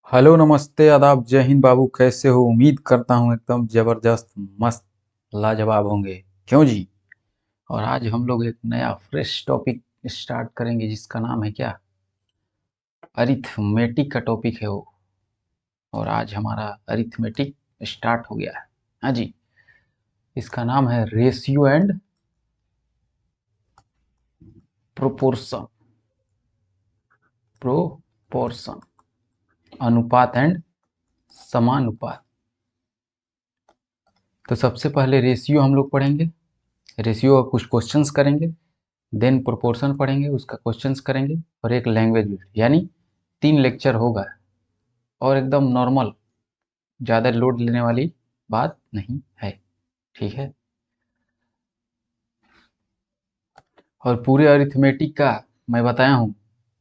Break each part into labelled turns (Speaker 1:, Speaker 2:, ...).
Speaker 1: Hello, नमस्ते, आदाब, जय हिंद बाबू। कैसे हो? उम्मीद करता हूँ एकदम ज़बरदस्त, मस्त, लाजवाब होंगे। क्यों जी? और आज हम लोग एक नया फ्रेश टॉपिक स्टार्ट करेंगे जिसका नाम है क्या? अरिथमेटिक का टॉपिक है वो। और आज हमारा अरिथमेटिक स्टार्ट हो गया है। हाँ जी। इसका नाम है रेशियो एंड प्रोपोर्शन। प्रोपोर्शन, अनुपात एंड समानुपात। तो सबसे पहले रेशियो हम लोग पढ़ेंगे। रेशियो का कुछ क्वेश्चंस करेंगे, देन प्रोपोर्शन पढ़ेंगे, उसका क्वेश्चंस करेंगे, और एक लैंग्वेज वीडियो, यानी 3 लेक्चर होगा। और एकदम नॉर्मल, ज़्यादा लोड लेने वाली बात नहीं है। ठीक है। और पूरे अरिथमेटिक का मैं बताया हूँ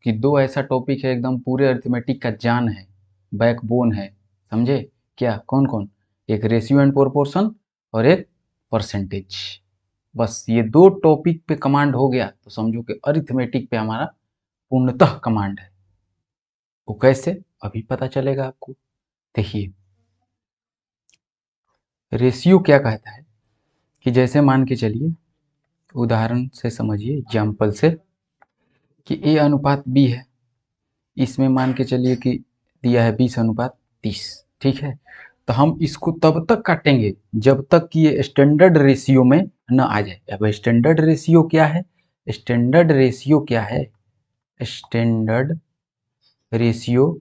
Speaker 1: कि 2 ऐसा टॉपिक है, एकदम पूरे अरिथमेटिक का जान है, बैकबोन है। समझे? क्या? कौन कौन? एक रेशियो एंड प्रोपोर्शन और एक परसेंटेज। बस ये 2 टॉपिक पे कमांड हो गया तो समझो कि अरिथमेटिक पे हमारा पूर्णतः कमांड है। वो कैसे? अभी पता चलेगा आपको। देखिए, रेशियो क्या कहता है कि जैसे मान के चलिए, उदाहरण से समझिए, एग्जाम्पल से, कि ए अनुपात बी है। इसमें मान के चलिए कि दिया है 20:30। ठीक है। तो हम इसको तब तक काटेंगे जब तक कि ये स्टैंडर्ड रेशियो में न आ जाए। अब स्टैंडर्ड रेशियो क्या है? स्टैंडर्ड रेशियो क्या है? स्टैंडर्ड रेशियो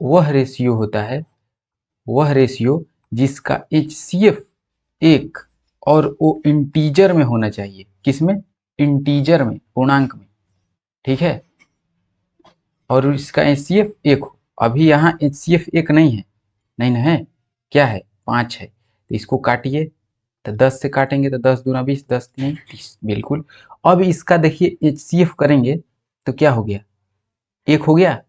Speaker 1: वह रेशियो होता है, वह रेशियो जिसका एचसीएफ 1 और वो इंटीजर में होना चाहिए। किसमें? इंटीजर में, पूर्णांक में। ठीक है। और इसका एचसीएफ 1 हो। अभी यहाँ एचसीएफ 1 नहीं है, नहीं ना है। क्या है? 5 है। तो इसको काटिए, तो 10 से काटेंगे तो 10 दूना 20, 10 तीन 30, बिल्कुल। अब इसका देखिए एचसीएफ करेंगे तो क्या हो गया? 1 हो गया।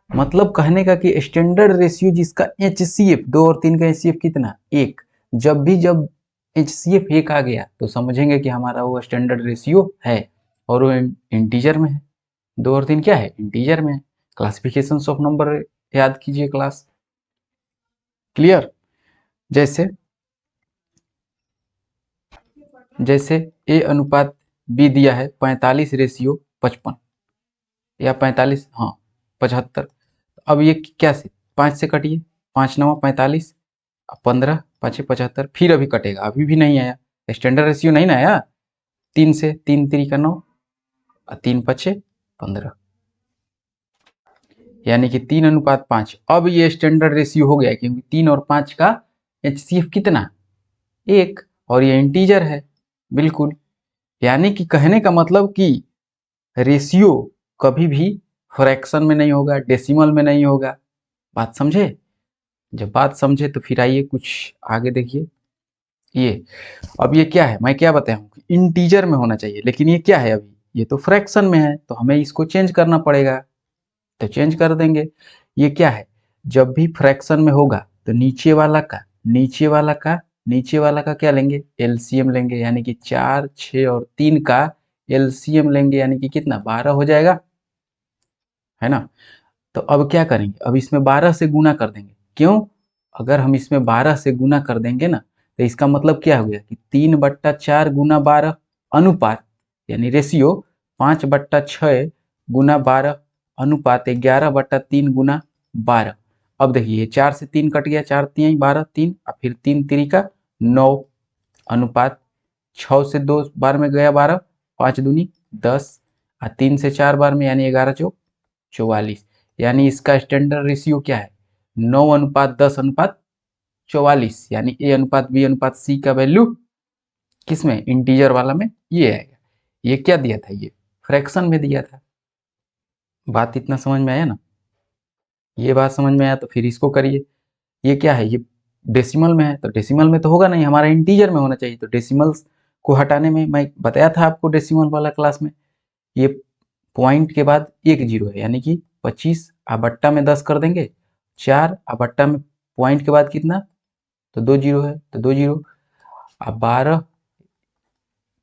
Speaker 1: मतलब कहने का कि स्टैंडर्ड रेशियो जिसका एचसीएफ 2 और 3 का एचसीएफ कितना? 1। जब एचसीएफ 1 आ गया तो समझेंगे कि हमारा वो स्टैंडर्ड रेशियो है, और वो इंटीजर में है। 2 और 3 क्या है? इंटीजर में है। क्लासिफिकेशन ऑफ नंबर याद कीजिए क्लास। क्लियर? जैसे जैसे ए अनुपात बी दिया है 45:55, या 45, हाँ, 75। अब ये क्या से? 5 से कटिए। 5 9 45, 15 5 75, फिर अभी कटेगा, अभी भी नहीं आया। स्टैंडर्ड रेशियो नहीं ना आया। 3 से, 3 3 का 9, और 3 5 15, यानी कि 3:5। अब ये स्टैंडर्ड रेशियो हो गया क्योंकि 3 और 5 का एचसीएफ कितना? 1, और ये इंटीजर है। बिल्कुल। यानी कि कहने का मतलब कि रेशियो कभी भी फ्रैक्शन में नहीं होगा, डेसिमल में नहीं होगा। बात समझे? जब बात समझे तो फिर आइए कुछ आगे देखिए। ये अब ये क्या है? मैं क्या बताया हूँ कि इंटीजर में होना चाहिए, लेकिन ये क्या है? अभी ये तो फ्रैक्शन में है, तो हमें इसको चेंज करना पड़ेगा। तो चेंज कर देंगे। ये क्या है? जब भी फ्रैक्शन में होगा तो नीचे वाला का क्या लेंगे? एलसीएम लेंगे, यानी कि 4 6 और 3 का एलसीएम लेंगे, यानी कि कितना? 12 हो जाएगा, है ना? तो अब क्या करेंगे? अब इसमें 12 से गुना कर देंगे। क्यों? अगर हम इसमें 12 से गुना कर देंगे ना, तो इसका मतलब क्या हो गया कि 3/4 गुना 12 अनुपात, यानी रेशियो 5/6 गुना 12 अनुपात 11/3 गुना 12। अब देखिए 4 से 3 कट गया, 4 3 12, 3 और फिर 3 3 का 9 अनुपात 6 से 2 बार में गया 12, 5 दूनी 10, और 3 से 4 बार में, यानी 11 चौक 44। यानी इसका स्टैंडर्ड रेशियो क्या है? 9:10:44, यानी ए अनुपात बी अनुपात सी का वैल्यू किसमें? इंटीजर वाला में ये आएगा। ये क्या दिया था? ये फ्रैक्शन में दिया था। बात इतना समझ में आया ना? ये बात समझ में आया तो फिर इसको करिए। ये क्या है? ये डेसिमल में है, तो डेसिमल में तो होगा नहीं, हमारा इंटीजर में होना चाहिए। तो डेसिमल्स को हटाने में मैं बताया था आपको डेसिमल वाला क्लास में, ये पॉइंट के बाद एक जीरो है, यानी कि 25 बट्टा में 10 कर देंगे, 4 बट्टा में पॉइंट के बाद कितना? तो 2 जीरो है, तो 2 जीरो। अब 12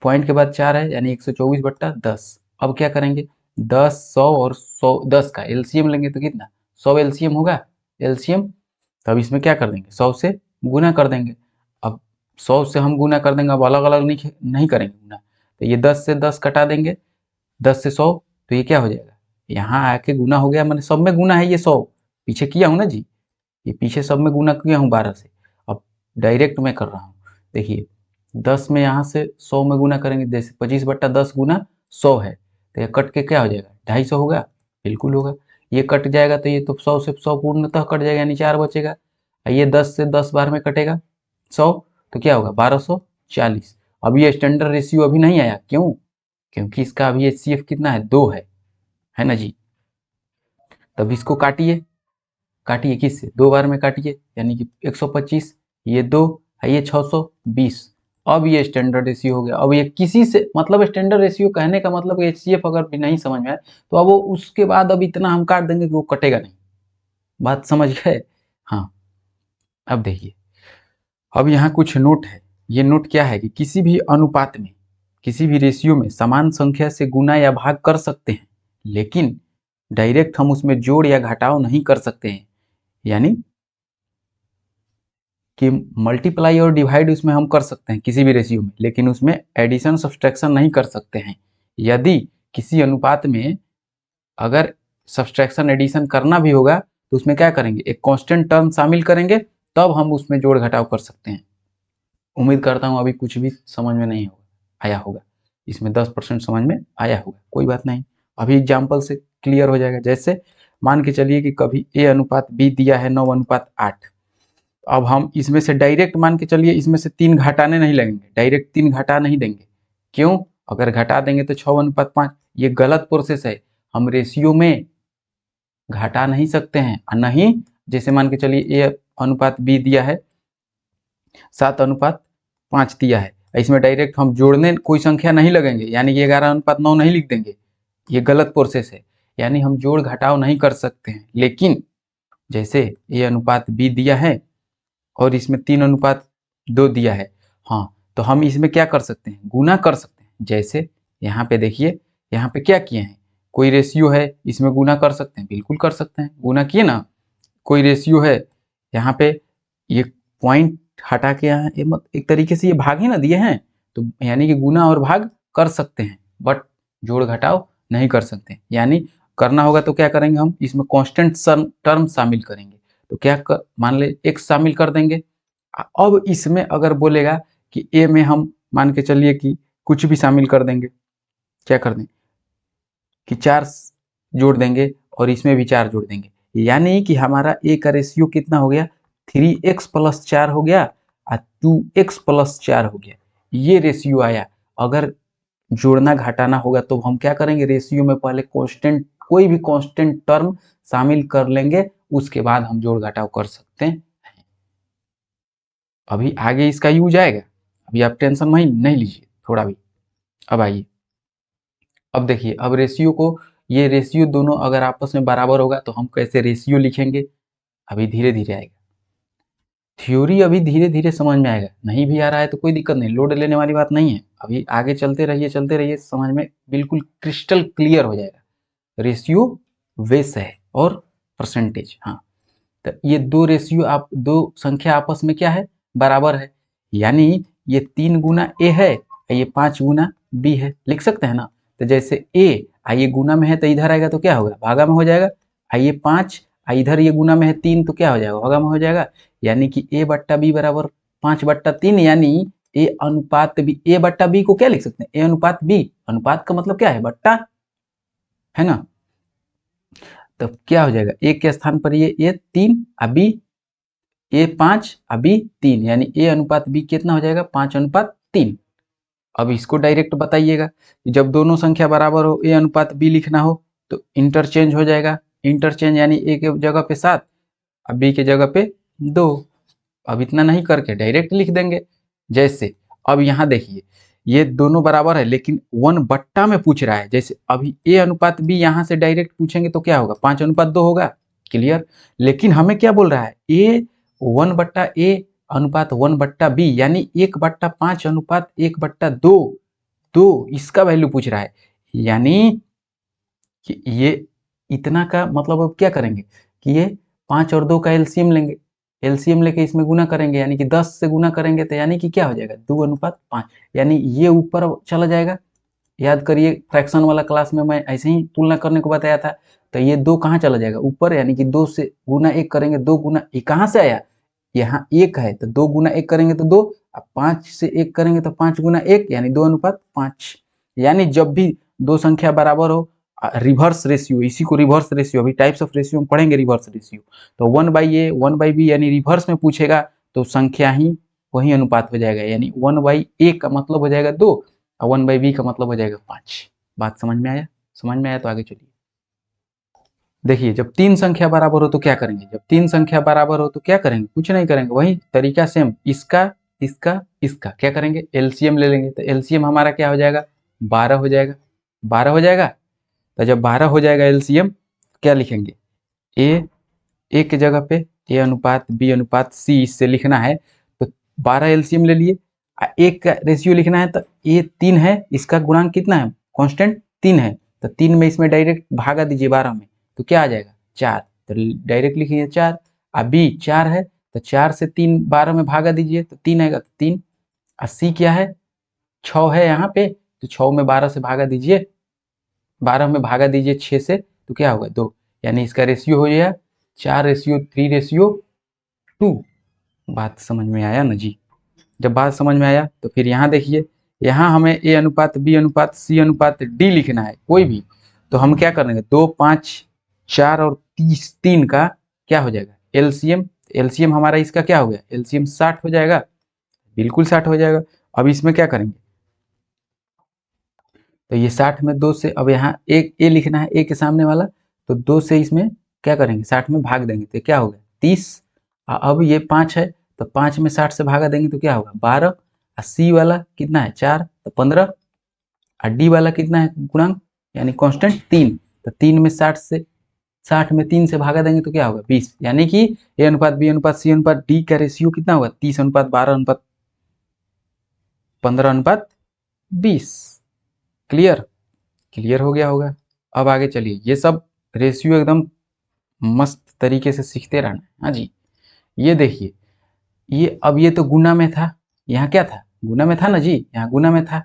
Speaker 1: पॉइंट के बाद 4 है, यानी 124/10। अब क्या करेंगे? 10 100 और 100 10 का एलसीएम लेंगे तो कितना? 100 एलसीएम होगा। एलसीएम, तो अब इसमें क्या कर देंगे 100 से गुना कर देंगे। अब 100 से हम गुना कर देंगे, अब अलग अलग नहीं करेंगे गुना, तो ये 10 से 10 कटा देंगे, 10 से 100, तो ये क्या हो जाएगा, यहाँ आके गुना हो गया, मैंने सब में गुना है, ये 100 पीछे किया हूँ ना जी, ये पीछे सब में गुना किया हूँ 12 से। अब डायरेक्ट मैं कर रहा हूँ, देखिए 10 में यहाँ से 100 में गुना करेंगे, जैसे 25/10 गुना 100 है, तो ये कट के क्या हो जाएगा 250 होगा, बिल्कुल होगा। ये कट जाएगा तो ये तो 100 से 100 पूर्णतः कट जाएगा, यानी 4 बचेगा। ये 10 से 10 बार में कटेगा 100, तो क्या होगा 1240। अब ये स्टैंडर्ड रेशियो अभी नहीं आया, क्यों, क्योंकि इसका अभी HCF कितना है 2 है ना जी। तब इसको काटिए, काटिए किससे 2 बार में काटिए, यानी कि 125, ये 2 है, ये 620। अब ये स्टैंडर्ड रेशियो हो गया। अब ये किसी से मतलब स्टैंडर्ड रेशियो कहने का मतलब HCF अगर भी नहीं समझ में आए तो अब वो उसके बाद अब इतना हम काट देंगे कि वो कटेगा नहीं, बात समझ गए। हाँ, अब देखिए, अब यहाँ कुछ नोट है। ये नोट क्या है कि किसी भी अनुपात में, किसी भी रेशियो में समान संख्या से गुना या भाग कर सकते हैं, लेकिन डायरेक्ट हम उसमें जोड़ या घटाव नहीं कर सकते हैं। यानी कि मल्टीप्लाई और डिवाइड उसमें हम कर सकते हैं किसी भी रेशियो में, लेकिन उसमें एडिशन सब्सट्रैक्शन नहीं कर सकते हैं। यदि किसी अनुपात में अगर सब्सट्रैक्शन एडिशन करना भी होगा तो उसमें क्या करेंगे, एक कांस्टेंट टर्म शामिल करेंगे, तब हम उसमें जोड़ घटाव कर सकते हैं। उम्मीद करता हूँ अभी कुछ भी समझ में नहीं आया होगा, इसमें 10% समझ में आया होगा, कोई बात नहीं, अभी एग्जाम्पल से क्लियर हो जाएगा। जैसे मान के चलिए कि कभी A/B दिया है 9/8, अब हम इसमें से डायरेक्ट मान के चलिए इसमें से 3 घटाने नहीं लगेंगे, डायरेक्ट 3 घटा नहीं देंगे, क्यों, अगर घटा देंगे तो 6/5, ये गलत प्रोसेस है। हम रेशियो में घटा नहीं सकते हैं, और नहीं जैसे मान के चलिए A/B दिया है 7/5 दिया है, इसमें डायरेक्ट हम जोड़ने कोई संख्या नहीं लगेंगे, यानी कि 11/9 नहीं लिख देंगे, ये गलत प्रोसेस है, यानी हम जोड़ घटाव नहीं कर सकते हैं। लेकिन जैसे A/B दिया है और इसमें 3/2 दिया है, हाँ, तो हम इसमें क्या कर सकते हैं, गुना कर सकते हैं। जैसे यहाँ पे देखिए, यहाँ पे क्या किए हैं, कोई रेशियो है इसमें गुना कर सकते हैं, बिल्कुल कर सकते हैं, गुना किए ना। कोई रेशियो है यहाँ पे, ये पॉइंट हटा के यहाँ एक तरीके से ये भाग ही ना दिए हैं, तो यानी कि गुना और भाग कर सकते हैं, बट जोड़ घटाव नहीं कर सकते। यानी करना होगा तो क्या करेंगे, हम इसमें कांस्टेंट टर्म शामिल करेंगे, तो क्या मान ले x शामिल कर देंगे। अब इसमें अगर बोलेगा कि a में हम मान के चलिए कि कुछ भी शामिल कर देंगे, क्या कर देंगे कि 4 जोड़ देंगे और इसमें भी 4 जोड़ देंगे, यानी कि हमारा a का रेशियो कितना हो गया, 3x+4 हो गया और 2x+4 हो गया, ये रेशियो आया। अगर जोड़ना घटाना होगा तो हम क्या करेंगे, रेशियो में पहले कांस्टेंट, कोई भी कांस्टेंट टर्म शामिल कर लेंगे, उसके बाद हम जोड़ घटाव कर सकते हैं। अभी आगे इसका यूज आएगा, अभी आप टेंशन नहीं लीजिए थोड़ा भी। अब आइए, अब देखिए, अब रेशियो को, ये रेशियो दोनों अगर आपस में बराबर होगा तो हम कैसे रेशियो लिखेंगे, अभी धीरे धीरे आएगा। थ्योरी अभी धीरे धीरे समझ में आएगा, नहीं भी आ रहा है तो कोई दिक्कत नहीं, लोड लेने वाली बात नहीं है, अभी आगे चलते रहिए, समझ में बिल्कुल क्रिस्टल क्लियर हो जाएगा। रेशियो वेस है और परसेंटेज, हाँ, तो ये दो रेशियो, आप दो संख्या आपस में क्या है, बराबर है, यानी ये 3 गुना a है, ये 5 गुना b है, लिख सकते हैं ना। तो जैसे a आइए गुना में है तो इधर आएगा तो क्या होगा, भागा में हो जाएगा, आइए 5 इधर ये गुना में है 3 तो क्या हो जाएगा, भागा में हो जाएगा, यानी कि a/b बराबर 5/3, यानी a/b, a/b को क्या लिख सकते हैं, a/b, अनुपात का मतलब क्या है, बट्टा है ना। तब क्या हो जाएगा, a के स्थान पर ये 3, अभी A5 अभी 3, यानी A/B कितना हो जाएगा, 5/3। अब इसको डायरेक्ट बताइएगा, जब दोनों संख्या बराबर हो, A/B लिखना हो तो इंटरचेंज हो जाएगा, इंटरचेंज यानी A के जगह पे 7 और B के जगह पे 2। अब इतना नहीं करके डायरेक्ट लिख देंगे। जैसे अब यहाँ देखिए, ये दोनों बराबर है लेकिन 1/, में पूछ रहा है, जैसे अभी A/B यहाँ से डायरेक्ट पूछेंगे तो क्या होगा, 5/2 होगा, क्लियर। लेकिन हमें क्या बोल रहा है, A/1/A/1/B, यानी 1/5/1/2, तो इसका वैल्यू पूछ रहा है, यानी कि ये इतना का मतलब अब क्या करेंगे कि ये 5 और 2 का एलसीएम लेंगे, एलसीएम लेके इसमें गुना करेंगे, यानी कि 10 से गुना करेंगे तो यानी कि क्या हो जाएगा 2:5, यानी ये ऊपर चला जाएगा। याद करिए फ्रैक्शन वाला क्लास में मैं ऐसे ही तुलना करने को बताया था, तो ये 2 कहाँ चला जाएगा ऊपर, यानी कि 2 से गुना 1 करेंगे, 2 गुना ये कहाँ से आया, यहाँ 1 है तो 2 गुना 1 करेंगे तो 2, अब 5 से 1 करेंगे तो 5 गुना 1 यानी 2:5। यानी जब भी दो संख्या बराबर हो, रिवर्स रेशियो, इसी को रिवर्स रेशियो, अभी टाइप्स ऑफ रेशियो में पढ़ेंगे रिवर्स रेशियो, तो 1/a 1/b यानी रिवर्स में पूछेगा तो संख्या ही वही अनुपात हो जाएगा, यानी 1/a का मतलब हो जाएगा 2 और 1/b का मतलब हो जाएगा 5। बात समझ में आया? समझ में आया तो आगे चलिए। देखिए जब 3 संख्या बराबर हो तो क्या करेंगे, जब 3 संख्या बराबर हो तो क्या करेंगे, कुछ नहीं करेंगे, वही तरीका सेम, इसका इसका इसका क्या करेंगे, एलसीएम ले लेंगे, तो एलसीएम हमारा क्या हो जाएगा 12 हो जाएगा, 12 हो जाएगा। तो जब 12 हो जाएगा एलसीएम, क्या लिखेंगे, ए की जगह पे ए अनुपात बी अनुपात सी इससे लिखना है, तो 12 एलसीएम ले लिए, एक का रेशियो लिखना है, तो ए 3 है, इसका गुणांक कितना है, कांस्टेंट 3 है, तो 3 में इसमें डायरेक्ट भागा दीजिए 12 में, तो क्या आ जाएगा 4, तो डायरेक्ट लिखिए 4। अब बी 4 है तो 4 से 3 12 में भागा दीजिए तो 3 आएगा, तो 3। और सी क्या है 6 है यहाँ पे, तो 6 में 12 से भागा दीजिए, 12 में भागा दीजिए 6 से, तो क्या होगा 2, यानी इसका रेशियो हो जाएगा 4:3:2। बात समझ में आया ना जी? जब बात समझ में आया तो फिर यहाँ देखिए, यहाँ हमें ए अनुपात बी अनुपात सी अनुपात डी लिखना है कोई भी, तो हम क्या करेंगे 2 5 4 और 3 का क्या हो जाएगा एलसीएम, एलसीएम हमारा इसका क्या हो गया एलसीएम 60 हो जाएगा, बिल्कुल 60 हो जाएगा। अब इसमें क्या करेंगे, तो ये 60 में 2 से, अब यहाँ एक ए लिखना है, ए के सामने वाला, तो 2 से इसमें क्या करेंगे 60 में भाग देंगे तो क्या होगा 30। अब ये 5 है तो 5 में 60 से भागा देंगे तो क्या होगा 12, और सी वाला कितना है 4 तो 15, और डी वाला कितना है गुणांक यानी कांस्टेंट 3, तो 3 में 60 से 60 में 3 से भागा देंगे तो क्या होगा 20, यानी कि ए अनुपात बी अनुपात सी अनुपात डी का रेशियो कितना होगा 30:12:15:20। क्लियर? क्लियर हो गया होगा। अब आगे चलिए, ये सब रेशियो एकदम मस्त तरीके से सीखते रहना। हाँ जी, ये देखिए, ये अब ये तो गुना में था, यहाँ क्या था गुना में था ना जी, यहाँ गुना में था,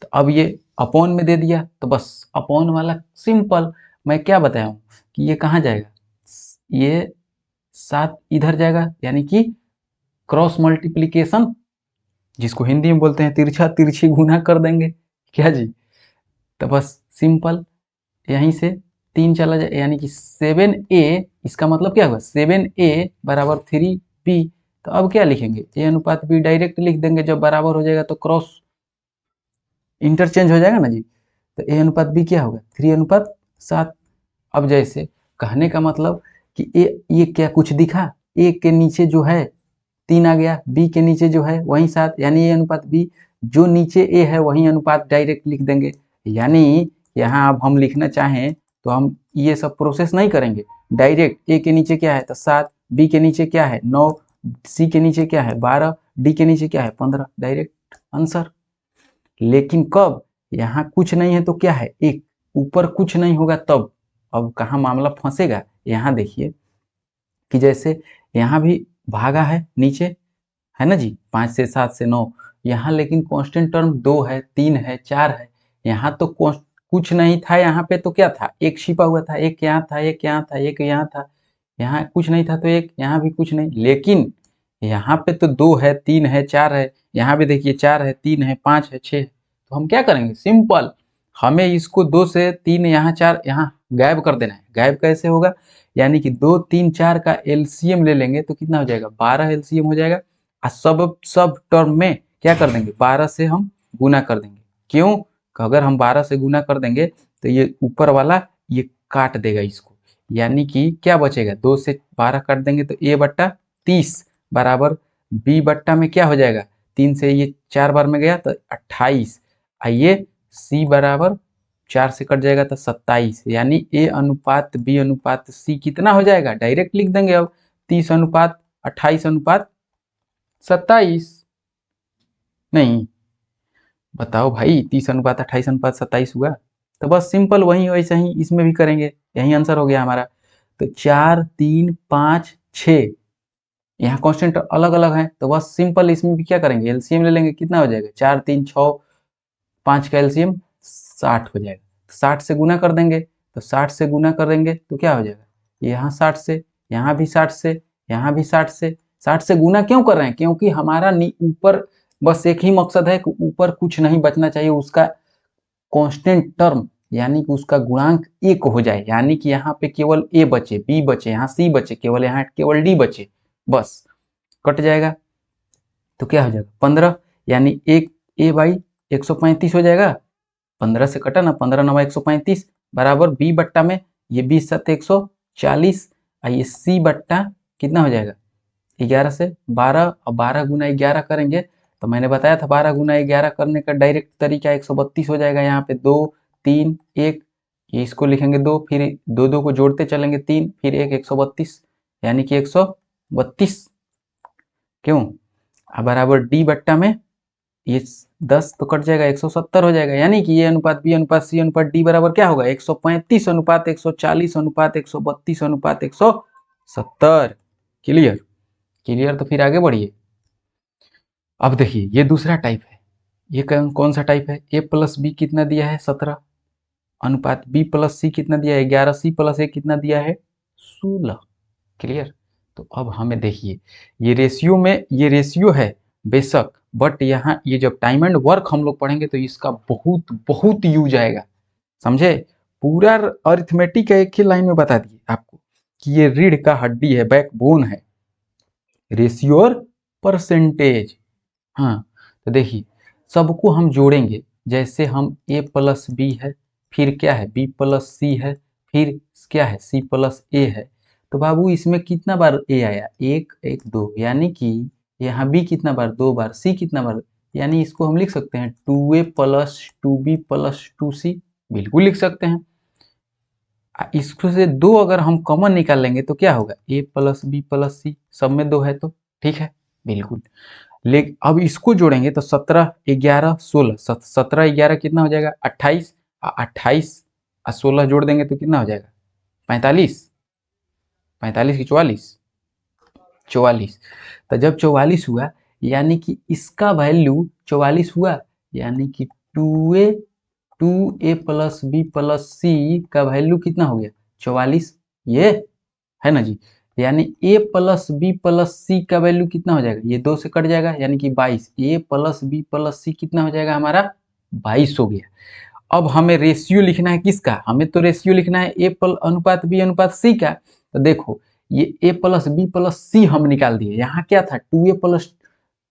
Speaker 1: तो अब ये अपॉन में दे दिया, तो बस अपॉन वाला सिंपल, मैं क्या बताया हूँ कि ये कहाँ जाएगा, ये 7 इधर जाएगा, यानी कि क्रॉस मल्टीप्लीकेशन, जिसको हिंदी में बोलते हैं तिरछा तिरछी गुना कर देंगे क्या जी, तो बस सिंपल यहीं से 3 चला जाए, यानी कि 7a, इसका मतलब क्या होगा 7a बराबर 3b, तो अब क्या लिखेंगे ए अनुपात बी डायरेक्ट लिख देंगे, जब बराबर हो जाएगा तो क्रॉस इंटरचेंज हो जाएगा ना जी, तो ए अनुपात बी क्या होगा 3:7। अब जैसे कहने का मतलब कि ये क्या कुछ दिखा, ए के नीचे जो है 3 आ गया, बी के नीचे जो है वहीं 7, यानी ए अनुपात बी, जो नीचे ए है वहीं अनुपात डायरेक्ट लिख देंगे, यानी यहाँ अब हम लिखना चाहें तो हम ये सब प्रोसेस नहीं करेंगे, डायरेक्ट ए के नीचे क्या है तो 7, बी के नीचे क्या है 9, सी के नीचे क्या है 12, डी के नीचे क्या है 15, डायरेक्ट आंसर। लेकिन कब यहाँ कुछ नहीं है तो क्या है एक, ऊपर कुछ नहीं होगा तब, अब कहाँ मामला फंसेगा, यहाँ देखिए कि जैसे यहाँ भी भागा है नीचे है ना जी, 5 से 7 से 9, यहाँ लेकिन कांस्टेंट टर्म 2 है 3 है 4 है, यहाँ तो कुछ नहीं था, यहाँ पे तो क्या था एक छिपा हुआ था, एक यहाँ था एक यहाँ था एक यहाँ था, यहाँ कुछ नहीं था तो एक, यहाँ भी कुछ नहीं, लेकिन यहाँ पे तो 2 है 3 है 4 है, यहाँ भी देखिए 4 है 3 है 5 है 6 है, तो हम क्या करेंगे सिंपल, हमें इसको 2 से 3 यहाँ 4 यहाँ गायब कर देना है। गायब कैसे होगा, यानी कि 2 3 4 का एलसीएम ले लेंगे तो कितना हो जाएगा 12 एलसीएम हो जाएगा, और सब टर्म में क्या कर देंगे 12 से हम गुना कर देंगे। क्यों, अगर हम 12 से गुना कर देंगे तो ये ऊपर वाला ये काट देगा इसको, यानी कि क्या बचेगा 2 से 12 काट देंगे तो a बट्टा 30 बराबर b बट्टा में क्या हो जाएगा 3 से ये 4 बार में गया तो 28, ये c बराबर 4 से कट जाएगा तो 27, यानी a अनुपात b अनुपात c कितना हो जाएगा डायरेक्ट लिख देंगे अब 30:28:27। नहीं बताओ भाई 30:28:27 हुआ, तो बस सिंपल वही वैसे ही इसमें भी करेंगे, यही आंसर हो गया हमारा। तो 4 3 5 6, यहाँ कांस्टेंट अलग अलग है, तो बस सिंपल इसमें भी क्या करेंगे, एलसीएम ले लेंगे। कितना हो जाएगा, 4 3 6 5 का एलसीएम 60 हो जाएगा। 60 से गुना कर देंगे, तो 60 से गुना करेंगे तो क्या हो जाएगा, यहाँ 60 से, यहाँ भी 60 से, यहाँ भी 60 से। 60 से गुना क्यों कर रहे हैं, क्योंकि हमारा ऊपर बस एक ही मकसद है कि ऊपर कुछ नहीं बचना चाहिए, उसका कांस्टेंट टर्म यानी कि उसका गुणांक 1 हो जाए, यानी कि यहाँ पे केवल ए बचे, बी बचे, यहाँ सी बचे, केवल यहाँ केवल डी बचे, बस कट जाएगा। तो क्या हो जाएगा 15, यानी एक ए बाई 135 हो जाएगा। 15 से कटा ना, 15 9 135 बराबर बी बट्टा में ये 20 7 140, और ये सी बट्टा कितना हो जाएगा 11 से 12, और 12 गुना 11 करेंगे तो मैंने बताया था 12 गुना 11 करने का डायरेक्ट तरीका 132 हो जाएगा। यहाँ पे 2 3 1, ये इसको लिखेंगे 2, फिर 2 2 को जोड़ते चलेंगे 3, फिर 1 132, यानी कि 132 क्यों, बराबर डी बट्टा में ये 10 तो कट जाएगा 170 हो जाएगा, यानी कि ये अनुपात बी अनुपात सी अनुपात डी बराबर क्या होगा 135 अनुपात 140 अनुपात 132 अनुपात 170। Clear, clear. तो फिर आगे बढ़िए। अब देखिए ये दूसरा टाइप है, ये कौन सा टाइप है, ए प्लस बी कितना दिया है 17 अनुपात बी प्लस सी कितना दिया है 11, सी प्लस ए कितना दिया है 16। क्लियर। तो अब हमें देखिए ये रेशियो में, ये रेशियो है बेशक, बट यहाँ ये जब टाइम एंड वर्क हम लोग पढ़ेंगे तो इसका बहुत बहुत यूज आएगा, समझे। पूरा अरिथमेटिक एक ही लाइन में बता दिए आपको कि ये रीढ़ का हड्डी है, बैकबोन है, रेशियो और परसेंटेज। हाँ, तो देखिए सबको हम जोड़ेंगे, जैसे हम ए प्लस बी है, फिर क्या है बी प्लस सी है, फिर क्या है सी प्लस ए है। तो बाबू इसमें कितना बार ए आया, 1 1 2, यानी कि यहाँ बी कितना बार 2 बार, सी कितना बार, यानी इसको हम लिख सकते हैं 2a plus 2b plus 2c, बिल्कुल लिख सकते हैं। इसको से 2 अगर हम कॉमन निकाल लेंगे तो क्या होगा, a प्लस बी प्लस सी, सब में 2 है तो ठीक है, बिल्कुल। लेकिन अब इसको जोड़ेंगे तो 17 11 16, 17 11 कितना हो जाएगा 28, 28 और 16 जोड़ देंगे तो कितना हो जाएगा 45, 45 की 44, 44। तो जब 44 हुआ यानी कि इसका वैल्यू 44 हुआ, यानी कि 2a प्लस बी प्लस सी का वैल्यू कितना हो गया 44, ये है ना जी। यानी a प्लस बी प्लस सी का वैल्यू कितना हो जाएगा, ये 2 से कट जाएगा, यानी कि 22, a प्लस बी प्लस सी कितना हो जाएगा हमारा 22 हो गया। अब हमें रेशियो लिखना है किसका, हमें तो रेशियो लिखना है a अनुपात b अनुपात सी का। तो देखो ये a प्लस बी प्लस सी हम निकाल दिए, यहाँ क्या था 2a plus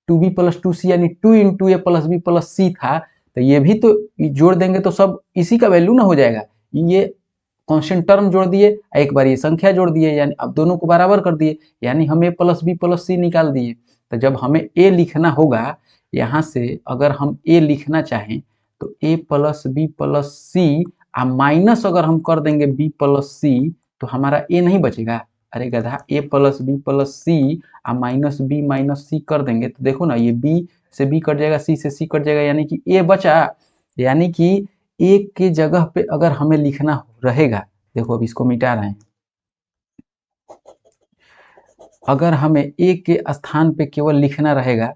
Speaker 1: 2b plus 2c, यानी 2 इंटू ए प्लस बी प्लस सी था। तो ये भी तो जोड़ देंगे तो सब इसी का वैल्यू ना हो जाएगा, ये कांस्टेंट टर्म जोड़ दिए, एक बार ये संख्या जोड़ दिए, यानी अब दोनों को बराबर कर दिए, यानी हम ए प्लस बी प्लस सी निकाल दिए। तो जब हमें ए लिखना होगा, यहाँ से अगर हम ए लिखना चाहें तो ए प्लस बी प्लस सी माइनस अगर हम कर देंगे बी प्लस सी तो हमारा ए नहीं बचेगा, अरे गधा, ए प्लस बी प्लस सी माइनस बी माइनस सी कर देंगे तो देखो ना, ये बी से बी कट जाएगा, सी से सी कट जाएगा, यानी कि ए बचा। यानी कि एक के जगह पे अगर हमें लिखना रहेगा, देखो अब इसको मिटा रहे हैं, अगर हमें ए के स्थान पे केवल लिखना रहेगा,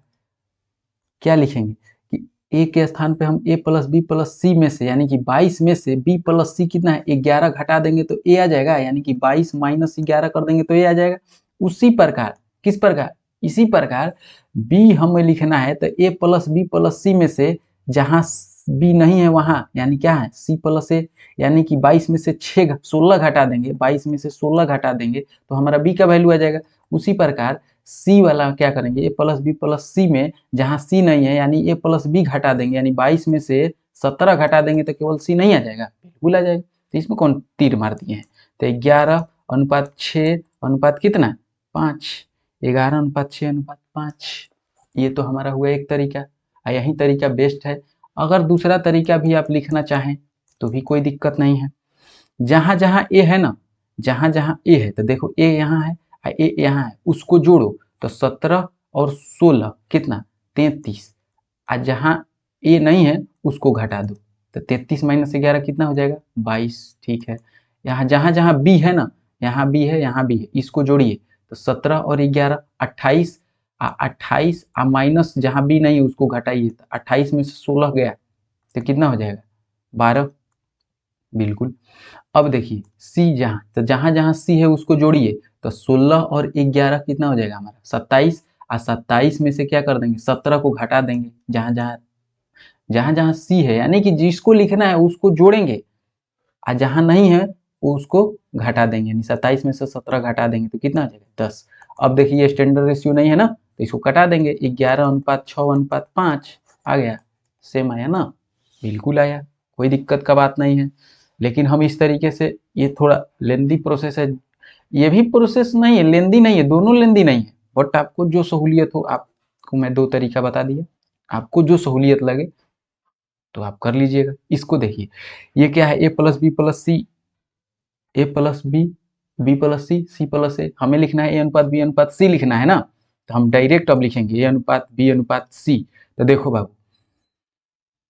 Speaker 1: क्या लिखेंगे कि ए के स्थान पे हम ए प्लस बी प्लस सी में से, यानी कि 22 में से बी प्लस सी कितना है 11 घटा देंगे तो ए आ जाएगा, यानी कि 22 माइनस 11 कर देंगे तो ए आ जाएगा। उसी प्रकार, किस प्रकार, इसी प्रकार बी हमें लिखना है तो ए प्लस बी प्लस सी में से जहाँ बी नहीं है वहाँ, यानी क्या है सी प्लस ए, यानी कि 22 में से 16 घटा देंगे, 22 में से 16 घटा देंगे तो हमारा बी का वैल्यू आ जाएगा। उसी प्रकार सी वाला क्या करेंगे, ए प्लस बी प्लस सी में जहाँ सी नहीं है, यानी ए प्लस बी घटा देंगे, यानी 22 में से 17 घटा देंगे तो केवल सी नहीं आ जाएगा, बिल्कुल आ जाएगा। तो इसमें कौन तीर मार दिए हैं, तो 11 अनुपात 6 अनुपात कितना 5, 11 अनुपात 6 अनुपात 5, ये तो हमारा हुआ एक तरीका, यही तरीका बेस्ट है। अगर दूसरा तरीका भी आप लिखना चाहें तो भी कोई दिक्कत नहीं है। जहाँ जहाँ ए है ना, जहाँ जहाँ ए है तो देखो ए यहाँ है, ए यहाँ है, उसको जोड़ो तो 17 और 16 कितना 33, और जहाँ ए नहीं है उसको घटा दो तो 33 माइनस 11 कितना हो जाएगा 22, ठीक है। यहाँ जहाँ जहाँ बी है ना, यहाँ बी है, यहाँ बी है, इसको जोड़िए तो 17 और 11 28, 28 माइनस जहाँ बी नहीं है उसको घटाइए तो 28 में से 16 गया तो कितना हो जाएगा 12। बिल्कुल। अब देखिए सी जहाँ, तो जहाँ जहाँ सी है उसको जोड़िए तो 16 और 11 कितना हो जाएगा हमारा 27, और 27 में से क्या कर देंगे 17 को घटा देंगे जहाँ जहाँ सी है, यानी कि जिसको लिखना है उसको जोड़ेंगे और जहाँ नहीं है उसको घटा देंगे, यानी 27 में से 17 घटा देंगे तो कितना आ जाएगा 10। अब देखिए स्टैंडर्ड रेशियो नहीं है ना तो इसको कटा देंगे, 11:6:5 आ गया, सेम आया ना, बिल्कुल आया, कोई दिक्कत का बात नहीं है। लेकिन हम इस तरीके से, ये थोड़ा लेंदी प्रोसेस है, ये भी प्रोसेस नहीं है, लेंदी नहीं है, दोनों लेंदी नहीं है, बट आपको जो सहूलियत हो, आपको मैं 2 तरीका बता दिया, आपको जो सहूलियत लगे तो आप कर लीजिएगा। इसको देखिए ये क्या है, a plus B plus C, A plus B, B plus C, C plus A, हमें लिखना है ए अनुपात बी अनुपात सी लिखना है ना, तो हम डायरेक्ट अब लिखेंगे ए अनुपात बी अनुपात सी। तो देखो बाबू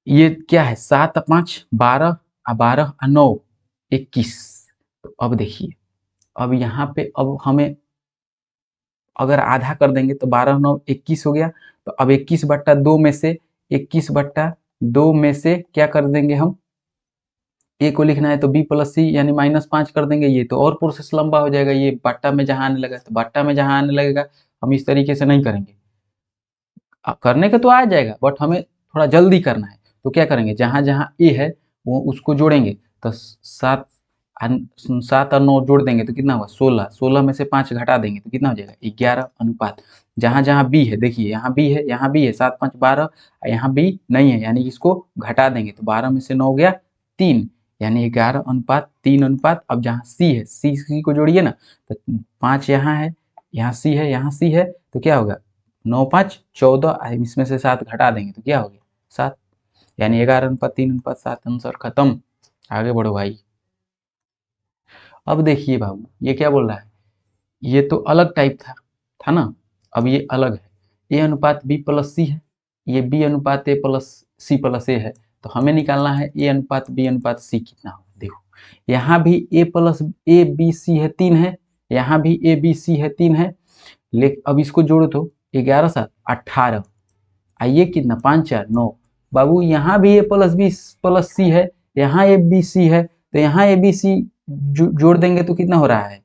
Speaker 1: ये क्या है 7×5 = 12, 12×9 21। तो अब देखिए अब यहाँ पे अब हमें अगर आधा कर देंगे तो 12×9 21 हो गया, तो अब 21/2 में से 21/2 में से क्या कर देंगे हम, ए को लिखना है तो बी प्लस सी यानी -5 कर देंगे, ये तो और प्रोसेस लंबा हो जाएगा, ये बट्टा में जहाँ आने लगा तो बट्टा में जहाँ आने लगेगा, हम इस तरीके से नहीं करेंगे, करने का तो आ जाएगा बट हमें थोड़ा जल्दी करना है, तो क्या करेंगे जहाँ जहाँ ए है वो उसको जोड़ेंगे, तो 7 और 9 जोड़ देंगे तो कितना हुआ 16, 16 में से 5 घटा देंगे तो कितना हो जाएगा 11 अनुपात, जहाँ जहाँ बी है देखिए यहाँ बी है, यहाँ बी है, 7×5 = 12, यहाँ बी नहीं है यानी इसको घटा देंगे तो 12 में से 9 गया 3, यानी 11:3 अनुपात। अब जहाँ सी है, सी को जोड़िए ना, तो 5 यहाँ है, यहाँ सी है, यहाँ सी है, तो क्या होगा 9×5 = 14, इसमें से 7 घटा देंगे तो क्या हो गया 7, यानी 11:3:7, आंसर खत्म। आगे बढ़ो भाई। अब देखिए बाबू ये क्या बोल रहा है, ये तो अलग टाइप था ना, अब ये अलग है, ए अनुपात बी प्लस सी है, ये बी अनुपात ए प्लस सी प्लस ए है, तो हमें निकालना है ए अनुपात बी अनुपात सी कितना हो। देखो यहाँ भी ए प्लस ए बी सी है 3 है, यहाँ भी ए बी सी है 3 है, लेकिन अब इसको जोड़ो तो 11 7 18, आइए कितना 5 4 9, बाबू यहाँ भी ए प्लस बी प्लस सी है, यहाँ ए बी सी है, तो यहाँ ए बी सी जोड़ देंगे तो कितना हो रहा है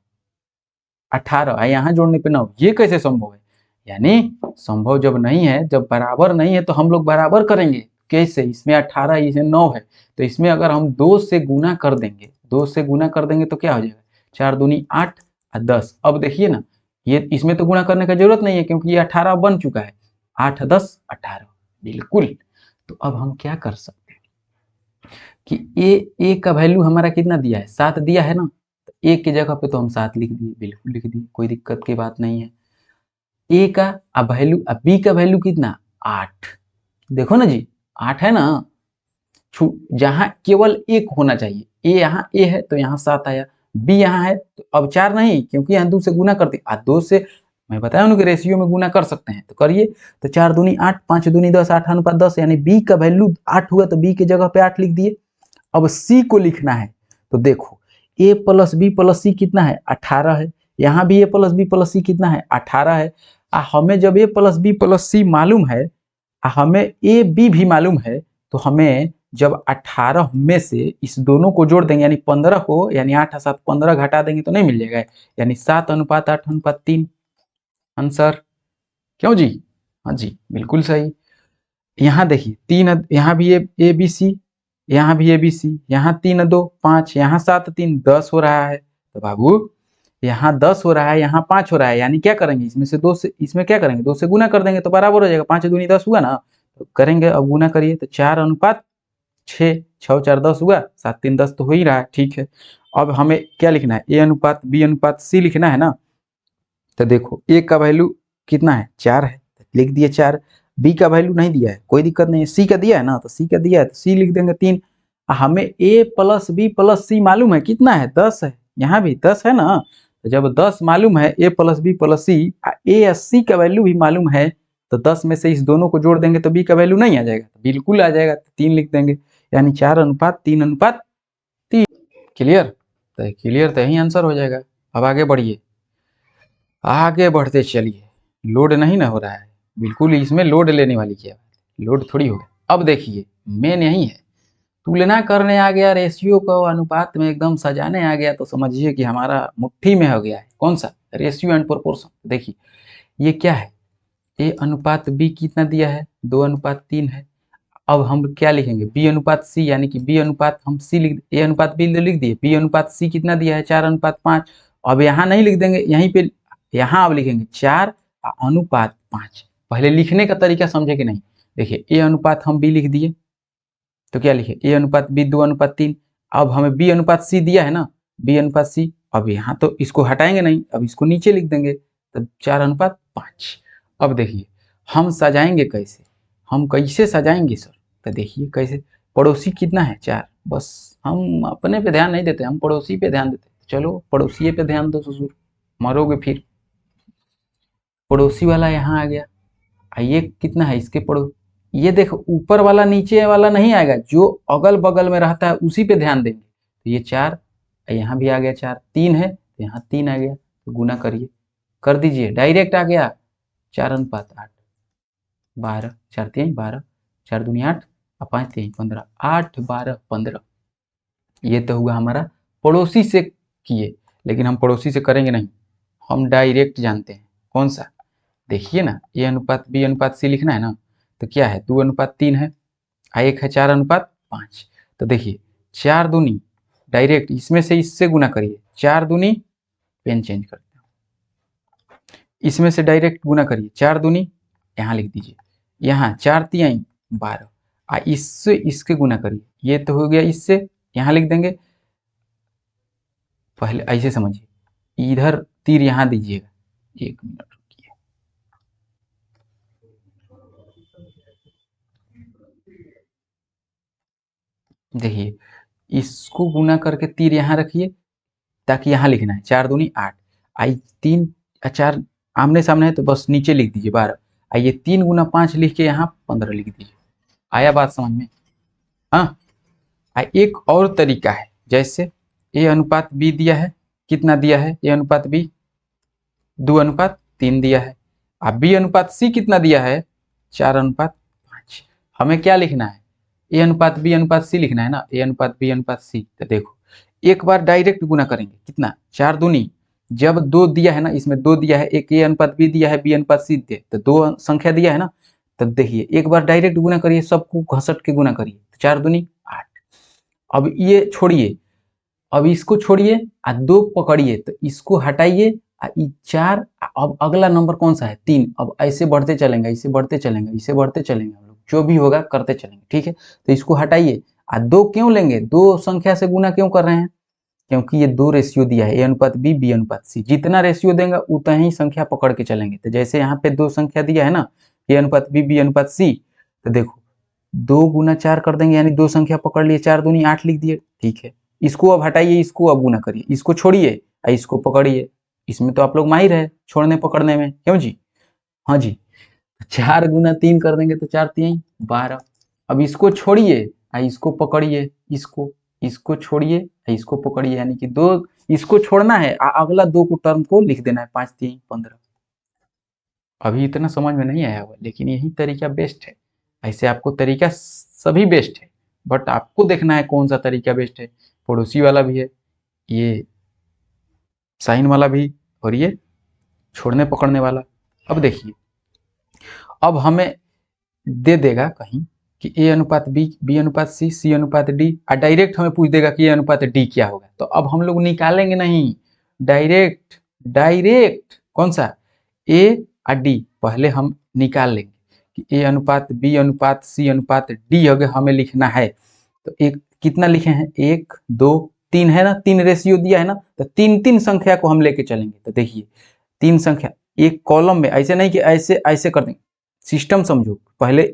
Speaker 1: 18, यहाँ जोड़ने पे 9, ये कैसे संभव है, यानी संभव जब नहीं है, जब बराबर नहीं है तो हम लोग बराबर करेंगे, कैसे, इसमें 18 इसमें 9 है, तो इसमें अगर हम 2 से गुना कर देंगे, 2 से गुना कर देंगे तो क्या हो जाएगा 4 दूनी 8 और 10। अब देखिए ना ये इसमें तो गुणा करने का जरूरत नहीं है क्योंकि ये 18 बन चुका है, 8 10 18 बिल्कुल। तो अब हम क्या कर सकते हैं कि ए का वैल्यू हमारा कितना दिया है 7 दिया है ना, तो ए की जगह पे तो हम 7 लिख दिए, बिल्कुल लिख दिए, कोई दिक्कत की बात नहीं है। ए का अब वैल्यू, अब बी का वैल्यू कितना 8, देखो ना जी 8 है ना, जहां केवल एक होना चाहिए, ए यहाँ ए है तो यहाँ 7 आया, बी यहाँ है तो अब 4 नहीं क्योंकि यहाँ 2 से गुना करते, 2 से मैं बताया उनके रेशियो में गुना कर सकते हैं तो करिए, तो 4 दूनी 8 5 दूनी 10 8 अनुपात 10, यानी बी का वैल्यू 8 हुआ तो बी की जगह पे 8 लिख दिए। अब सी को लिखना है तो देखो ए प्लस बी प्लस सी कितना है 18 है, यहाँ भी ए प्लस बी प्लस सी कितना है 18 है, हमें जब ए प्लस बी प्लस सी मालूम है, हमें ए बी भी मालूम है, तो हमें जब 18 में से इस दोनों को जोड़ देंगे यानी 15 को, यानी 8 7 15 घटा देंगे तो नहीं मिल जाएगा, यानी 7:8:3 आंसर। क्यों जी, हाँ जी बिल्कुल सही। यहाँ देखिए 3, यहाँ भी ए बी सी, यहाँ भी ए बी सी, यहाँ 3 2 5, यहाँ 7 3 10 हो रहा है, तो बाबू यहाँ 10 हो रहा है, यहाँ 5 हो रहा है, यानी क्या करेंगे इसमें से 2 से, इसमें क्या करेंगे 2 से गुना कर देंगे तो बराबर हो जाएगा, 5 दूनी 10 हुआ ना, तो करेंगे अब गुना करिए तो 4:6, 6 4 10 हुआ, 7 3 10 तो हो ही रहा है, ठीक है। अब हमें क्या लिखना है ए अनुपात बी अनुपात सी लिखना है ना, तो देखो ए का वैल्यू कितना है 4 है, लिख दिए 4, बी का वैल्यू नहीं दिया है कोई दिक्कत नहीं है, सी का दिया है ना, तो सी का दिया है तो सी लिख देंगे 3, हमें ए प्लस बी प्लस सी मालूम है कितना है 10 है, यहाँ भी 10 है ना, तो जब 10 मालूम है ए प्लस बी प्लस सी, ए या सी का वैल्यू भी मालूम है, तो 10 में से इस दोनों को जोड़ देंगे तो बी का वैल्यू नहीं आ जाएगा, बिल्कुल आ जाएगा, 3 लिख देंगे, यानी 4:3:3। क्लियर, तो क्लियर तो यही आंसर हो जाएगा। अब आगे बढ़िए, आगे बढ़ते चलिए। लोड नहीं ना हो रहा है, बिल्कुल इसमें लोड लेने वाली क्या बात है, लोड थोड़ी होगा। अब देखिए मेन यही है, तुलना करने आ गया, रेशियो को अनुपात में एकदम सजाने आ गया, तो समझिए कि हमारा मुट्ठी में हो गया है। कौन सा? Ratio and proportion. देखिए ये क्या है, ए अनुपात बी कितना दिया है, 2:3 है। अब हम क्या लिखेंगे, बी अनुपात सी, यानी कि बी अनुपात हम सी लिख, ए अनुपात बी लिख दिए, बी अनुपात सी कितना दिया है, 4:5। अब यहाँ नहीं लिख देंगे, यहीं पे यहाँ अब लिखेंगे 4 अनुपात 5। पहले लिखने का तरीका समझे कि नहीं। देखिए ए अनुपात हम बी लिख दिए, तो क्या लिखे, ए अनुपात बी 2:3। अब हमें बी अनुपात सी दिया है ना, बी अनुपात सी। अब यहाँ तो इसको हटाएंगे नहीं, अब इसको नीचे लिख देंगे, तब 4:5। अब देखिए हम सजाएंगे कैसे, हम कैसे सजाएंगे सर, तो देखिए कैसे। पड़ोसी कितना है, 4। बस हम अपने पे ध्यान नहीं देते, हम पड़ोसी पे ध्यान देते। चलो पड़ोसी पे ध्यान दो ससुर, मरोगे फिर। पड़ोसी वाला यहाँ आ गया, ये कितना है, इसके पड़ोस, ये देखो ऊपर वाला नीचे वाला नहीं आएगा, जो अगल बगल में रहता है उसी पे ध्यान देंगे। तो ये 4, यहाँ भी आ गया 4, 3 है तो यहाँ 3 आ गया, तो गुना करिए, कर दीजिए, डायरेक्ट आ गया 4:8। 12, 4 3 12, 4 दूनी 8 और 5 3 15, 8 12 15। ये तो हुआ हमारा पड़ोसी से किए, लेकिन हम पड़ोसी से करेंगे नहीं, हम डायरेक्ट जानते हैं। कौन सा? देखिए ना, ए अनुपात बी अनुपात सी लिखना है ना, तो क्या है, 2:3 है, एक है 4:5। तो देखिए 4 दूनी, डायरेक्ट इसमें से इससे गुना करिए, 4 दूनी, पेन चेंज करते हैं, इसमें से डायरेक्ट गुना करिए, 4 दूनी यहाँ लिख दीजिए, यहाँ 4 3 12, इससे इसके गुना करिए, ये तो हो गया, इससे यहाँ लिख देंगे। पहले ऐसे समझिए, इधर तीर यहाँ दीजिएगा, 1 मिनट रुकिए। देखिए इसको गुना करके तीर यहाँ रखिए, ताकि यहाँ लिखना है 4 दूनी 8, आई 3 4 आमने सामने है तो बस नीचे लिख दीजिए 12, आइए 3 गुना 5 लिख के यहाँ 15 लिख दीजिए। आया बात समझ में? हाँ। एक और तरीका है, जैसे ए अनुपात बी दिया है, कितना दिया है, ए अनुपात बी 2:3 दिया है, अब बी अनुपात सी कितना दिया है, 4:5। हमें क्या लिखना है, ए अनुपात बी अनुपात सी लिखना है ना, ए अनुपात बी अनुपात सी। तो देखो एक बार डायरेक्ट गुना करेंगे, कितना, 4 दूनी, जब 2 दिया है ना, इसमें 2 दिया है, एक ए अनुपात बी दिया है, बी अनुपात सी दिया, तो 2 संख्या दिया है ना, तब देखिए एक बार डायरेक्ट गुना करिए, सबको घसट के गुना करिए, 4 दूनी 8। अब ये छोड़िए, अब इसको छोड़िए, 2 पकड़िए, तो इसको हटाइए, 4। अब अगला नंबर कौन सा है, 3। अब ऐसे बढ़ते चलेंगे, ऐसे बढ़ते चलेंगे, इसे बढ़ते चलेंगे, हम लोग जो भी होगा करते चलेंगे, ठीक है। तो इसको हटाइए, 2 क्यों लेंगे, 2 संख्या से गुना क्यों कर रहे हैं, क्योंकि ये 2 रेशियो दिया है, ए अनुपात बी बी अनुपात सी, जितना रेशियो देंगे उतना ही संख्या पकड़ के चलेंगे। तो जैसे यहाँ पे 2 संख्या दिया है ना, ए अनुपात बी बी अनुपात सी, तो देखो 2 गुना 4 कर देंगे, यानी 2 संख्या पकड़ लिए, 4 दूनी 8 लिख दिए, ठीक है। इसको अब हटाइए, इसको अब गुना करिए, इसको छोड़िए, इसको पकड़िए, इसमें तो आप लोग माहिर है छोड़ने पकड़ने में, क्यों जी? हाँ जी। 4 गुना 3 कर देंगे तो 4 3 12। अब इसको छोड़िए, इसको पकड़िए, इसको छोड़िए, इसको पकड़िए, यानी कि 2, इसको छोड़ना है, अगला 2 को टर्म को लिख देना है, 5 3 15। अभी इतना समझ में नहीं आया हुआ, लेकिन यही तरीका बेस्ट है। ऐसे आपको तरीका सभी बेस्ट है, बट आपको देखना है कौन सा तरीका बेस्ट है। पड़ोसी वाला भी है, ये साइन वाला भी, और ये छोड़ने पकड़ने वाला। अब देखिए, अब हमें दे देगा कहीं कि ए अनुपात बी बी अनुपात सी सी अनुपात डी, और डायरेक्ट हमें पूछ देगा कि ए अनुपात डी क्या होगा। तो अब हम लोग निकालेंगे नहीं, डायरेक्ट डायरेक्ट कौन सा, ए और डी पहले हम निकाल लेंगे कि ए अनुपात बी अनुपात सी अनुपात डी अगर हमें लिखना है, तो एक कितना लिखे हैं, 1 2 3 है ना, 3 रेशियो दिया है ना, तो 3 संख्या को हम लेके चलेंगे। तो देखिए 3 संख्या एक कॉलम में, ऐसे नहीं कि ऐसे ऐसे कर देंगे, सिस्टम समझो, पहले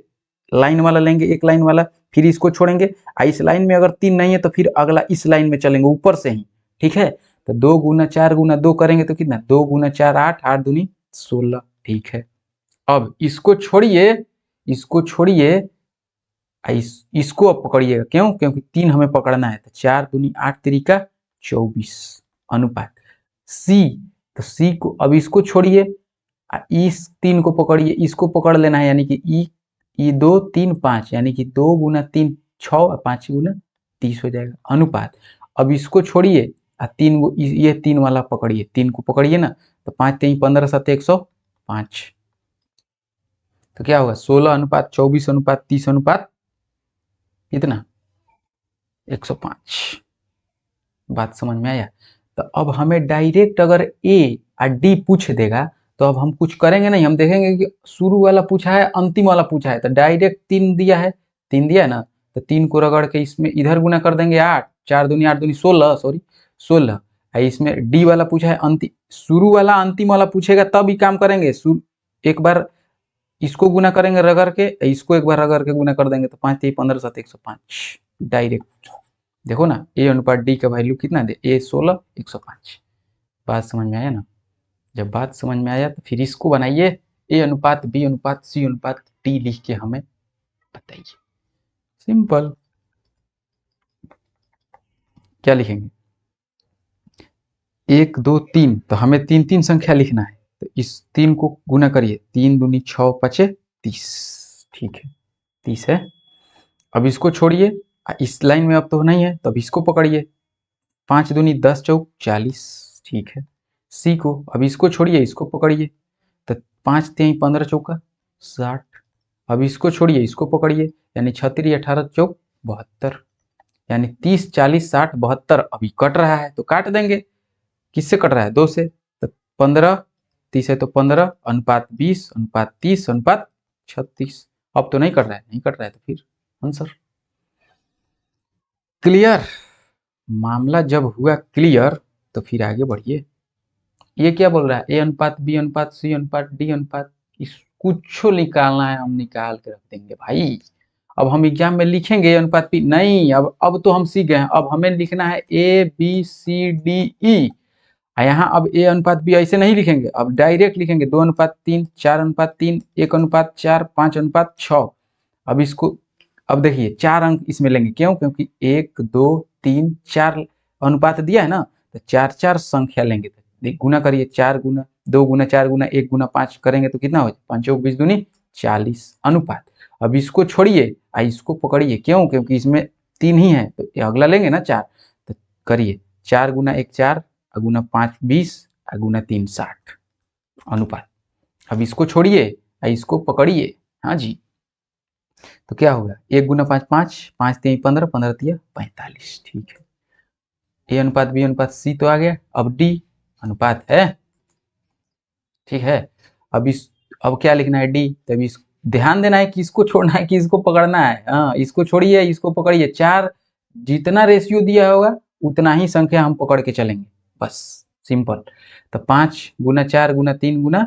Speaker 1: लाइन वाला लेंगे, एक लाइन वाला, फिर इसको छोड़ेंगे, इस लाइन में अगर 3 नहीं है तो फिर अगला इस लाइन में चलेंगे ऊपर से ही, ठीक है। तो 2 गुना 4 गुना 2 करेंगे तो कितना, 2 गुना 4 8, 8 दूनी 16, ठीक है। अब इसको छोड़िए, इसको छोड़िए, इसको अब पकड़िएगा, क्यों, क्योंकि 3 हमें पकड़ना है, तो 4 दूनी 8 3 का 24 अनुपात सी, तो सी को अब इसको छोड़िए, इस 3 को पकड़िए, इसको पकड़ लेना है, यानी कि ई 2 3 5, यानी कि 2 गुना 3 6 और 5 गुना 30 हो जाएगा अनुपात। अब इसको छोड़िए, 3 ये 3 वाला पकड़िए, 3 को पकड़िए ना, तो 5 3 15 7 105, तो क्या होगा 16 अनुपात 24 अनुपात 30 अनुपात कितना 105। बात समझ में आया? तो अब हमें डायरेक्ट अगर ए और डी पूछ देगा तो अब हम कुछ करेंगे नहीं, हम देखेंगे कि शुरू वाला पूछा है अंतिम वाला पूछा है, तो डायरेक्ट 3 दिया है, 3 दिया है ना, तो 3 को रगड़ के इसमें इधर गुना कर देंगे 8, 4 दूनी 8 दूनी 16, सॉरी 16। इसमें डी वाला पूछा है अंतिम, शुरू वाला अंतिम वाला पूछेगा तब ही काम करेंगे। एक बार इसको गुना करेंगे रगड़ के, इसको एक बार रगड़ के गुना कर देंगे, तो 5 3 15 7 105 डायरेक्ट। देखो ना ए अनुपात डी का वैल्यू कितना दे, ए 16 105। बात समझ में आया ना? जब बात समझ में आया तो फिर इसको बनाइए, ए अनुपात बी अनुपात सी अनुपात डी लिख के हमें बताइए। सिंपल। क्या लिखेंगे 1 2 3, तो हमें 3 3 संख्या लिखना है, तो इस 3 को गुना करिए, 3 दूनी 6 5 30, ठीक है 30 है। अब इसको छोड़िए, इस लाइन में अब तो नहीं है, तो अब इसको पकड़िए, 5 दूनी 10 चौक 40, ठीक है। सी को अब इसको छोड़िए, इसको पकड़िए, तो 5 3 15 चौका 60। अब इसको छोड़िए, इसको पकड़िए, यानी 36 18 चौक 72, यानी 30 40 60 72। अभी कट रहा है तो काट देंगे, किससे कट रहा है 2 से, तो 15 30 है तो 15 अनुपात 20 अनुपात 30 अनुपात 36। अब तो नहीं कट रहा है, नहीं कट रहा है तो फिर आंसर क्लियर। मामला जब हुआ क्लियर तो फिर आगे बढ़िए। ये क्या बोल रहा है, ए अनुपात बी अनुपात सी अनुपात डी अनुपात, इस कुछ निकालना है हम निकाल के रख देंगे भाई। अब हम एग्जाम में लिखेंगे अनुपात बी नहीं, अब तो हम सीख गए हैं, अब हमें लिखना है ए बी सी डी ई। यहाँ अब ए अनुपात बी ऐसे नहीं लिखेंगे, अब डायरेक्ट लिखेंगे 2 अनुपात 3 4 अनुपात 3 1 अनुपात 4 5 अनुपात 6। अब इसको अब देखिए 4 अंक इसमें लेंगे, क्यों? क्योंकि 1 2 3 4 अनुपात दिया है ना, तो 4 4 संख्या लेंगे, तो गुना करिए, 4 गुना 2 गुना 4 गुना 1 गुना 5 करेंगे तो कितना हो जाए 5 चौक 20 दूनी 40 अनुपात। अब इसको छोड़िए, इसको पकड़िए, क्यों? क्योंकि इसमें 3 ही है, तो अगला लेंगे ना 4, तो करिए 4 गुना 1 4 गुना 5 20 गुना 3 60 अनुपात। अब इसको छोड़िए, इसको पकड़िए, हाँ जी, तो क्या होगा 1 गुना 5 5 5 3 15 15 3 45, ठीक है। ए अनुपात बी अनुपात सी तो आ गया, अब डी अनुपात है, ठीक है। अब क्या लिखना है डी, तभी ध्यान देना है कि इसको छोड़ना है कि इसको पकड़ना है। हाँ, इसको छोड़िए इसको पकड़िए, 4 जितना रेशियो दिया होगा उतना ही संख्या हम पकड़ के चलेंगे, बस सिंपल। तो 5 गुना 4 गुना 3 गुना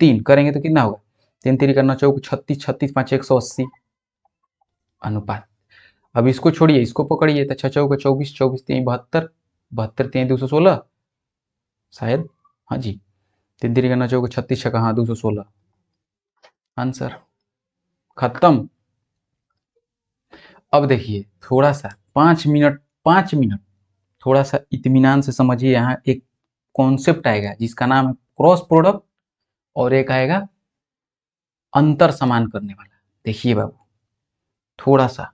Speaker 1: 3 करेंगे तो कितना होगा 3 3 का 9 चौक 36 36 5 180 अनुपात। अब इसको छोड़िए, इसको पकड़िए, तो 6 चौक 24 24 3 72 72 3 216 शायद, हाँ जी, 3 3 का 9 चौक 36 6 हाँ 216 आंसर खत्म। अब देखिए थोड़ा सा 5 मिनट थोड़ा सा इत्मीनान से समझिए। यहाँ एक कॉन्सेप्ट आएगा जिसका नाम है क्रॉस प्रोडक्ट, और एक आएगा अंतर समान करने वाला। देखिए बाबू, थोड़ा सा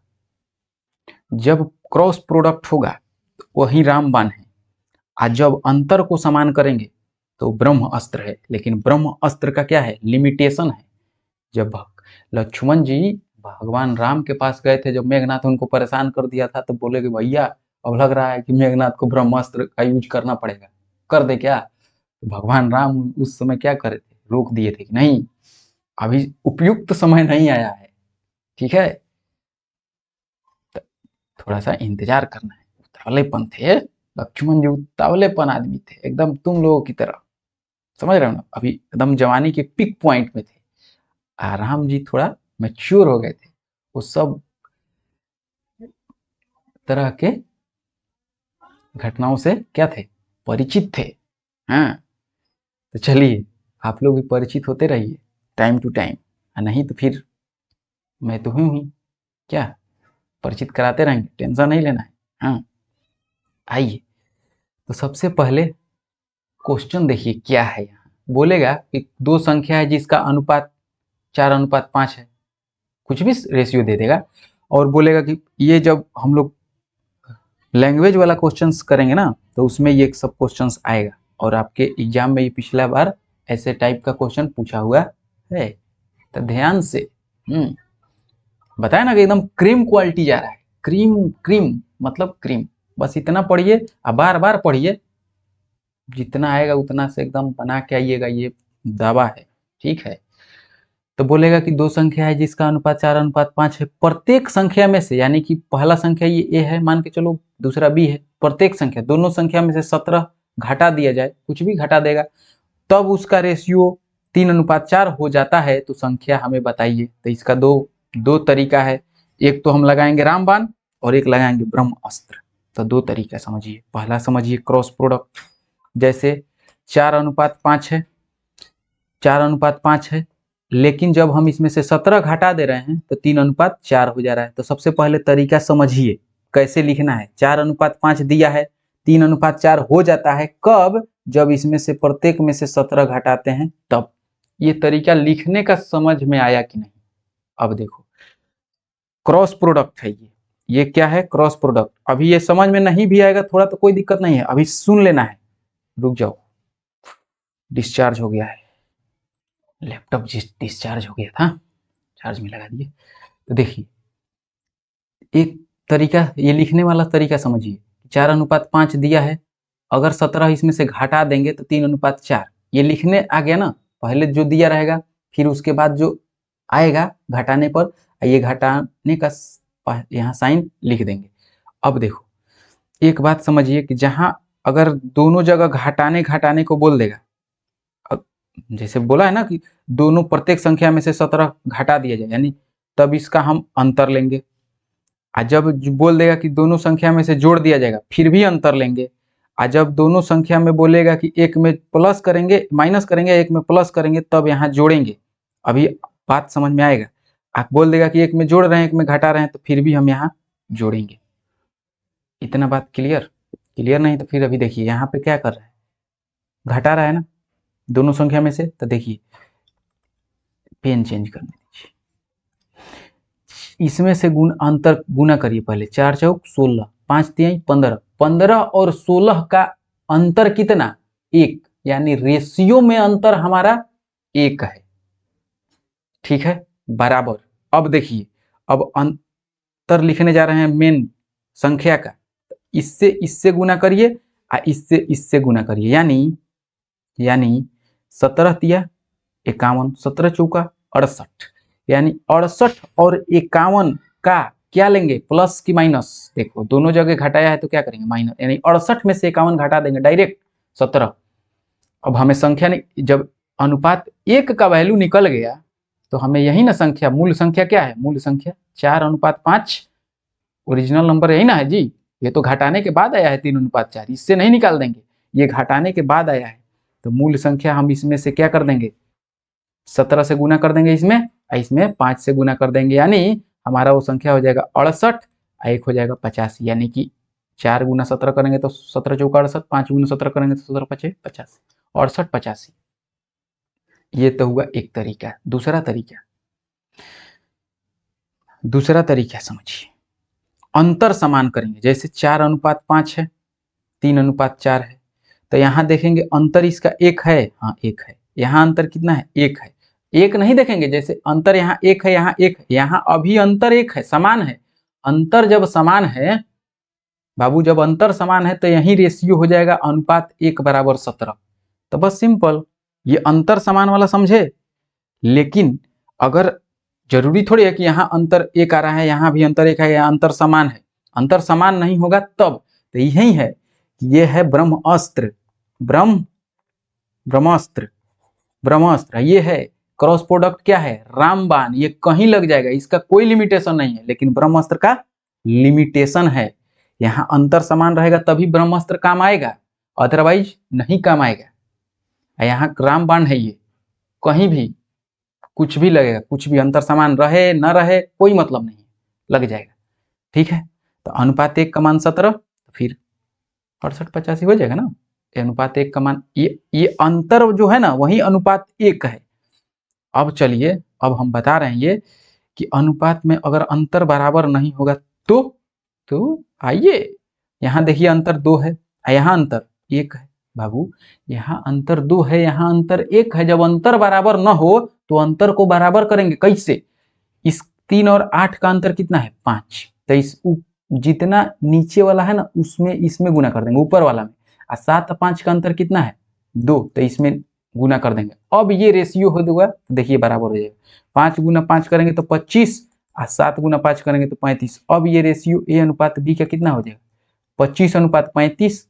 Speaker 1: जब क्रॉस प्रोडक्ट होगा तो वही रामबाण है, और जब अंतर को समान करेंगे तो ब्रह्म अस्त्र है। लेकिन ब्रह्म अस्त्र का क्या है, लिमिटेशन है। जब लक्ष्मण जी भगवान राम के पास गए थे, जब मेघनाथ उनको परेशान कर दिया था, तो बोले कि भैया अब लग रहा है कि मेघनाथ को ब्रह्मास्त्र का यूज करना पड़ेगा, कर दे क्या? तो भगवान राम उस समय क्या करे थे, रोक दिए थे कि नहीं, अभी उपयुक्त समय नहीं आया है, ठीक है, थोड़ा सा इंतजार करना है। उतावलेपन थे लक्ष्मण जी, उतावलेपन आदमी थे एकदम तुम लोगों की तरह, समझ रहे हो ना, अभी एकदम जवानी के पिक पॉइंट में थे। राम जी थोड़ा मैच्योर हो गए थे, वो सब तरह के घटनाओं से क्या थे, परिचित थे। हाँ, तो चलिए आप लोग भी परिचित होते रहिए टाइम टू टाइम, नहीं तो फिर मैं तो हूँ ही, क्या परिचित कराते रहेंगे, टेंशन नहीं लेना है। हाँ, आइए, तो सबसे पहले क्वेश्चन देखिए क्या है। यहाँ बोलेगा कि दो संख्या है जिसका अनुपात 4:5 है, कुछ भी रेशियो दे देगा, और बोलेगा कि ये जब हम लोग लैंग्वेज वाला क्वेश्चंस करेंगे ना तो उसमें ये सब क्वेश्चंस आएगा, और आपके एग्जाम में ये पिछला बार ऐसे टाइप का क्वेश्चन पूछा हुआ है। तो ध्यान से बताया ना कि एकदम क्रीम क्वालिटी जा रहा है, क्रीम क्रीम मतलब क्रीम। बस इतना पढ़िए और बार बार पढ़िए, जितना आएगा उतना से एकदम बना के आइएगा, ये दावा है। ठीक है, तो बोलेगा कि दो संख्या है जिसका अनुपात 4:5 है, प्रत्येक संख्या में से, यानी कि पहला संख्या ये ए है मान के चलो, दूसरा बी है, प्रत्येक संख्या दोनों संख्या में से 17 घटा दिया जाए, कुछ भी घटा देगा, तब उसका रेशियो 3:4 हो जाता है, तो संख्या हमें बताइए। तो इसका दो तरीका है, एक तो हम लगाएंगे रामबाण और एक लगाएंगे ब्रह्मास्त्र। तो दो तरीका समझिए। पहला समझिए क्रॉस प्रोडक्ट, जैसे 4:5 है, 4:5 है, लेकिन जब हम इसमें से 17 घटा दे रहे हैं तो 3:4 हो जा रहा है। तो सबसे पहले तरीका समझिए कैसे लिखना है। 4:5 दिया है, 3:4 हो जाता है कब, जब इसमें से प्रत्येक में से 17 घटाते हैं तब। ये तरीका लिखने का समझ में आया कि नहीं? अब देखो क्रॉस प्रोडक्ट है ये क्या है? Cross product. अभी ये समझ में नहीं भी आएगा थोड़ा तो कोई दिक्कत नहीं है, अभी सुन लेना है। रुक जाओ, डिस्चार्ज हो गया है लैपटॉप, डिस्चार्ज हो गया था, चार्ज में लगा दिए। तो देखिए एक तरीका, ये लिखने वाला तरीका समझिए। 4:5 दिया है, अगर 17 इसमें से घटा देंगे तो 3:4, ये लिखने आ गया ना। पहले जो दिया रहेगा, फिर उसके बाद जो आएगा घटाने पर, ये घटाने का यहाँ साइन लिख देंगे। अब देखो एक बात समझिए कि जहां अगर दोनों जगह घटाने को बोल देगा, जैसे बोला है ना कि दोनों प्रत्येक संख्या में से 17 घटा दिया जाए, यानी तब इसका हम अंतर लेंगे। जब बोल देगा कि दोनों संख्या में से जोड़ दिया जाएगा, फिर भी अंतर लेंगे। जब दोनों संख्या में बोलेगा कि एक में प्लस करेंगे, माइनस करेंगे, एक में प्लस करेंगे, तब यहाँ जोड़ेंगे। अभी बात समझ में आएगा। आप बोल देगा कि एक में जोड़ रहे हैं एक में घटा रहे हैं, तो फिर भी हम यहाँ जोड़ेंगे। इतना बात क्लियर? क्लियर नहीं तो फिर अभी देखिए यहाँ पे क्या कर रहा है, घटा रहा है ना दोनों संख्या में से। तो देखिए पेन चेंज करने दीजिए, इसमें से अंतर गुना करिए पहले। 4 चौक 16, 5 तिहाई 15, 15 और 16 का अंतर कितना? 1, यानी रेशियो में अंतर हमारा 1 है। ठीक है, बराबर। अब देखिए, अब अंतर लिखने जा रहे हैं मेन संख्या का, इससे गुना करिए और इससे गुना करिए, यानी 17 तिया 51, 17 चौका 68, यानी 68 और 51 का क्या लेंगे, प्लस की माइनस? देखो दोनों जगह घटाया है तो क्या करेंगे, माइनस, यानी 68 में से 51 घटा देंगे डायरेक्ट 17। अब हमें संख्या नहीं, जब अनुपात 1 का वैल्यू निकल गया तो हमें यही ना संख्या, मूल संख्या क्या है? मूल संख्या 4:5, ओरिजिनल नंबर यही ना है जी। ये तो घटाने के बाद आया है 3:4, इससे नहीं निकाल देंगे, ये घटाने के बाद आया है। तो मूल संख्या हम इसमें से क्या कर देंगे, 17 से गुना कर देंगे इसमें 5 से गुना कर देंगे, यानी हमारा वो संख्या हो जाएगा 68, एक हो जाएगा 85, यानी कि 4 गुना 17 करेंगे तो 17 चौका 68, 5 गुना 17 करेंगे तो 17 पचे 85, 68 85। ये तो हुआ एक तरीका। दूसरा तरीका समझिए, अंतर समान करेंगे। जैसे 4:5 है, 3:4 है, तो यहाँ देखेंगे अंतर इसका 1 है, हाँ 1 है। यहाँ अंतर कितना है? 1 है। 1 नहीं देखेंगे, जैसे अंतर यहाँ 1 है, यहाँ 1 है, यहाँ अभी अंतर 1 है, समान है। अंतर जब समान है बाबू, जब अंतर समान है तो यही रेशियो हो जाएगा अनुपात 1:17। तो बस सिंपल, ये अंतर समान वाला समझे। लेकिन अगर जरूरी थोड़ी है कि यहाँ अंतर 1 आ रहा है, यहाँ भी अंतर 1 है, यहाँ अंतर समान है। अंतर समान नहीं होगा तब। तो यही है, ये है ब्रह्मास्त्र, ब्रह्मास्त्र। ये है क्रॉस प्रोडक्ट, क्या है? रामबाण। ये कहीं लग जाएगा, इसका कोई लिमिटेशन नहीं है, लेकिन ब्रह्मास्त्र का लिमिटेशन है। यहाँ अंतर समान रहेगा तभी ब्रह्मास्त्र काम आएगा, अदरवाइज नहीं काम आएगा। यहाँ रामबाण है, ये कहीं भी कुछ भी लगेगा, कुछ भी अंतर समान रहे न रहे कोई मतलब नहीं, लग जाएगा। ठीक है, तो अनुपात 1 का मान 17, फिर 68 85 हो जाएगा ना। अनुपात 1 का मान, ये अंतर जो है ना वही अनुपात 1 है। अब चलिए, अब हम बता रहे हैं ये कि अनुपात में अगर अंतर बराबर नहीं होगा तो आइए यहाँ देखिए अंतर 2 है, यहाँ अंतर 1 है। बाबू यहाँ अंतर 2 है, यहाँ अंतर 1 है। जब अंतर बराबर न हो तो अंतर को बराबर करेंगे कैसे? इस 3 और 8 का अंतर कितना है? 5। तो इस जितना नीचे वाला है ना उसमें इसमें गुना कर देंगे, ऊपर वाला में। और 7 और 5 का अंतर कितना है? 2। तो इसमें गुना कर देंगे। अब ये रेशियो हो जाएगा, देखिए बराबर हो जाएगा। 5 गुना 5 करेंगे तो 25 और 7 गुना 5 करेंगे तो 35। अब ये रेशियो ए अनुपात बी का कितना हो जाएगा? 25 अनुपात 35।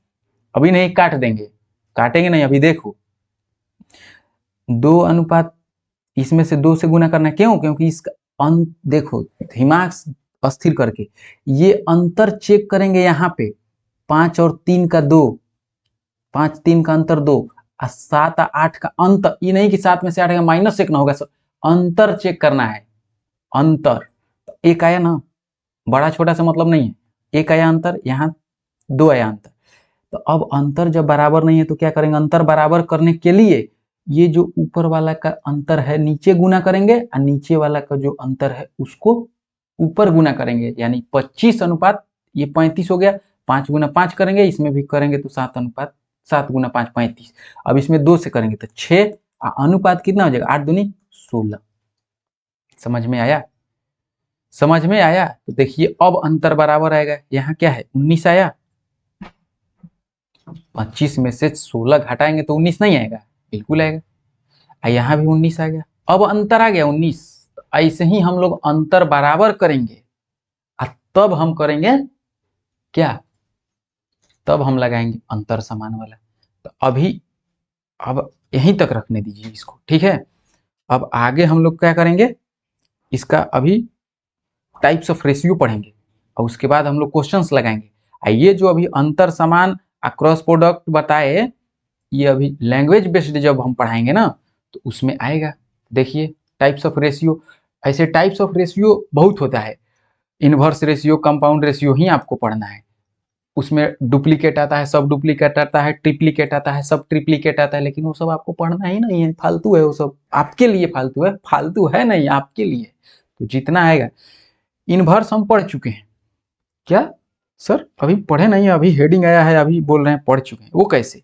Speaker 1: अभी नहीं काट देंगे, काटेंगे नहीं, अभी देखो 2 अनुपात, इसमें से 2 से गुना करना है। क्यों? क्योंकि इसका देखो दिमाग अस्थिर करके ये अंतर चेक करेंगे। यहाँ पे 5 और 3 का 2, 5 3 का अंतर 2 और 7 और 8 का अंतर। ये नहीं कि 7 में से 8 का -1 ना होगा, अंतर चेक करना है। अंतर एक आया ना, बड़ा छोटा सा मतलब नहीं है। एक आया अंतर, यहाँ 2 आया अंतर। तो अब अंतर जब बराबर नहीं है तो क्या करेंगे? अंतर बराबर करने के लिए ये जो ऊपर वाला का अंतर है नीचे गुना करेंगे और नीचे वाला का जो अंतर है उसको ऊपर गुना करेंगे। यानी 25 अनुपात ये 35 हो गया। 5 गुना 5 करेंगे, इसमें भी करेंगे तो 7 अनुपात 7 गुना 5 35। अब इसमें 2 से करेंगे तो 6। अनुपात कितना हो जाएगा? 8 दूनी 16। समझ में आया? समझ में आया? तो देखिए अब अंतर बराबर आएगा। यहाँ क्या है? 19 आया। 25 में से 16 घटाएंगे तो 19 नहीं आएगा? बिल्कुल आएगा। यहाँ भी 19 आ गया। अब अंतर आ गया 19। तो ऐसे ही हम लोग अंतर बराबर करेंगे और तब हम करेंगे क्या? तब हम लगाएंगे अंतर समान वाला। तो अभी अब यहीं तक रखने दीजिए इसको, ठीक है। अब आगे हम लोग क्या करेंगे? इसका अभी टाइप्स ऑफ रेशियो पढ़ेंगे और उसके बाद हम लोग क्वेश्चंस लगाएंगे। ये जो अभी अंतर समान क्रॉस प्रोडक्ट बताए, ये अभी लैंग्वेज बेस्ड जब हम पढ़ाएंगे ना तो उसमें आएगा। देखिए टाइप्स ऑफ रेशियो, ऐसे टाइप्स ऑफ रेशियो बहुत होता है। इनवर्स रेशियो, कंपाउंड रेशियो ही आपको पढ़ना है। उसमें डुप्लीकेट आता है, सब डुप्लीकेट आता है, ट्रिप्लीकेट आता है, सब ट्रिप्लीकेट आता है। लेकिन वो सब आपको पढ़ना ही नहीं है, फालतू है वो सब। आपके लिए फालतू है, फालतू है नहीं, आपके लिए। तो जितना आएगा। इनवर्स हम पढ़ चुके हैं। क्या सर अभी पढ़े नहीं? अभी हेडिंग आया है, अभी बोल रहे हैं पढ़ चुके हैं। वो कैसे?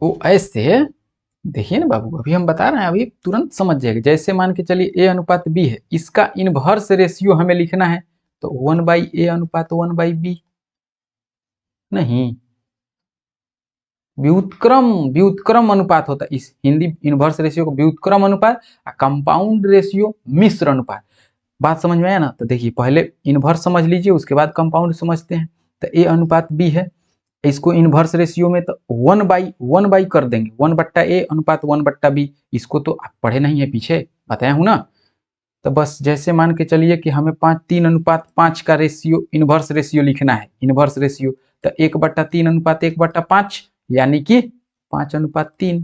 Speaker 1: वो ऐसे, देखिए ना बाबू, अभी हम बता रहे हैं, अभी तुरंत समझ जाएगा। जैसे मान के चलिए ए अनुपात बी है, इसका इनवर्स रेशियो हमें लिखना है तो 1/a अनुपात 1/b। नहीं, व्युत्क्रम अनुपात होता है। इस हिंदी इनवर्स रेशियो को व्युत्क्रम अनुपात, कंपाउंड रेशियो मिश्र अनुपात। बात समझ में आया ना? तो देखिए पहले इनवर्स समझ लीजिए, उसके बाद कंपाउंड समझते हैं। तो ए अनुपात बी है, इसको इनवर्स रेशियो में तो 1/1 कर देंगे। 1/a अनुपात 1/b। इसको तो आप पढ़े नहीं है, पीछे बताया हूं ना। तो बस जैसे मान के चलिए कि हमें 3 अनुपात 5 का रेशियो, इनवर्स रेशियो लिखना है। इनवर्स रेशियो तो 1/3 अनुपात 1/5, यानी कि 5 अनुपात 3।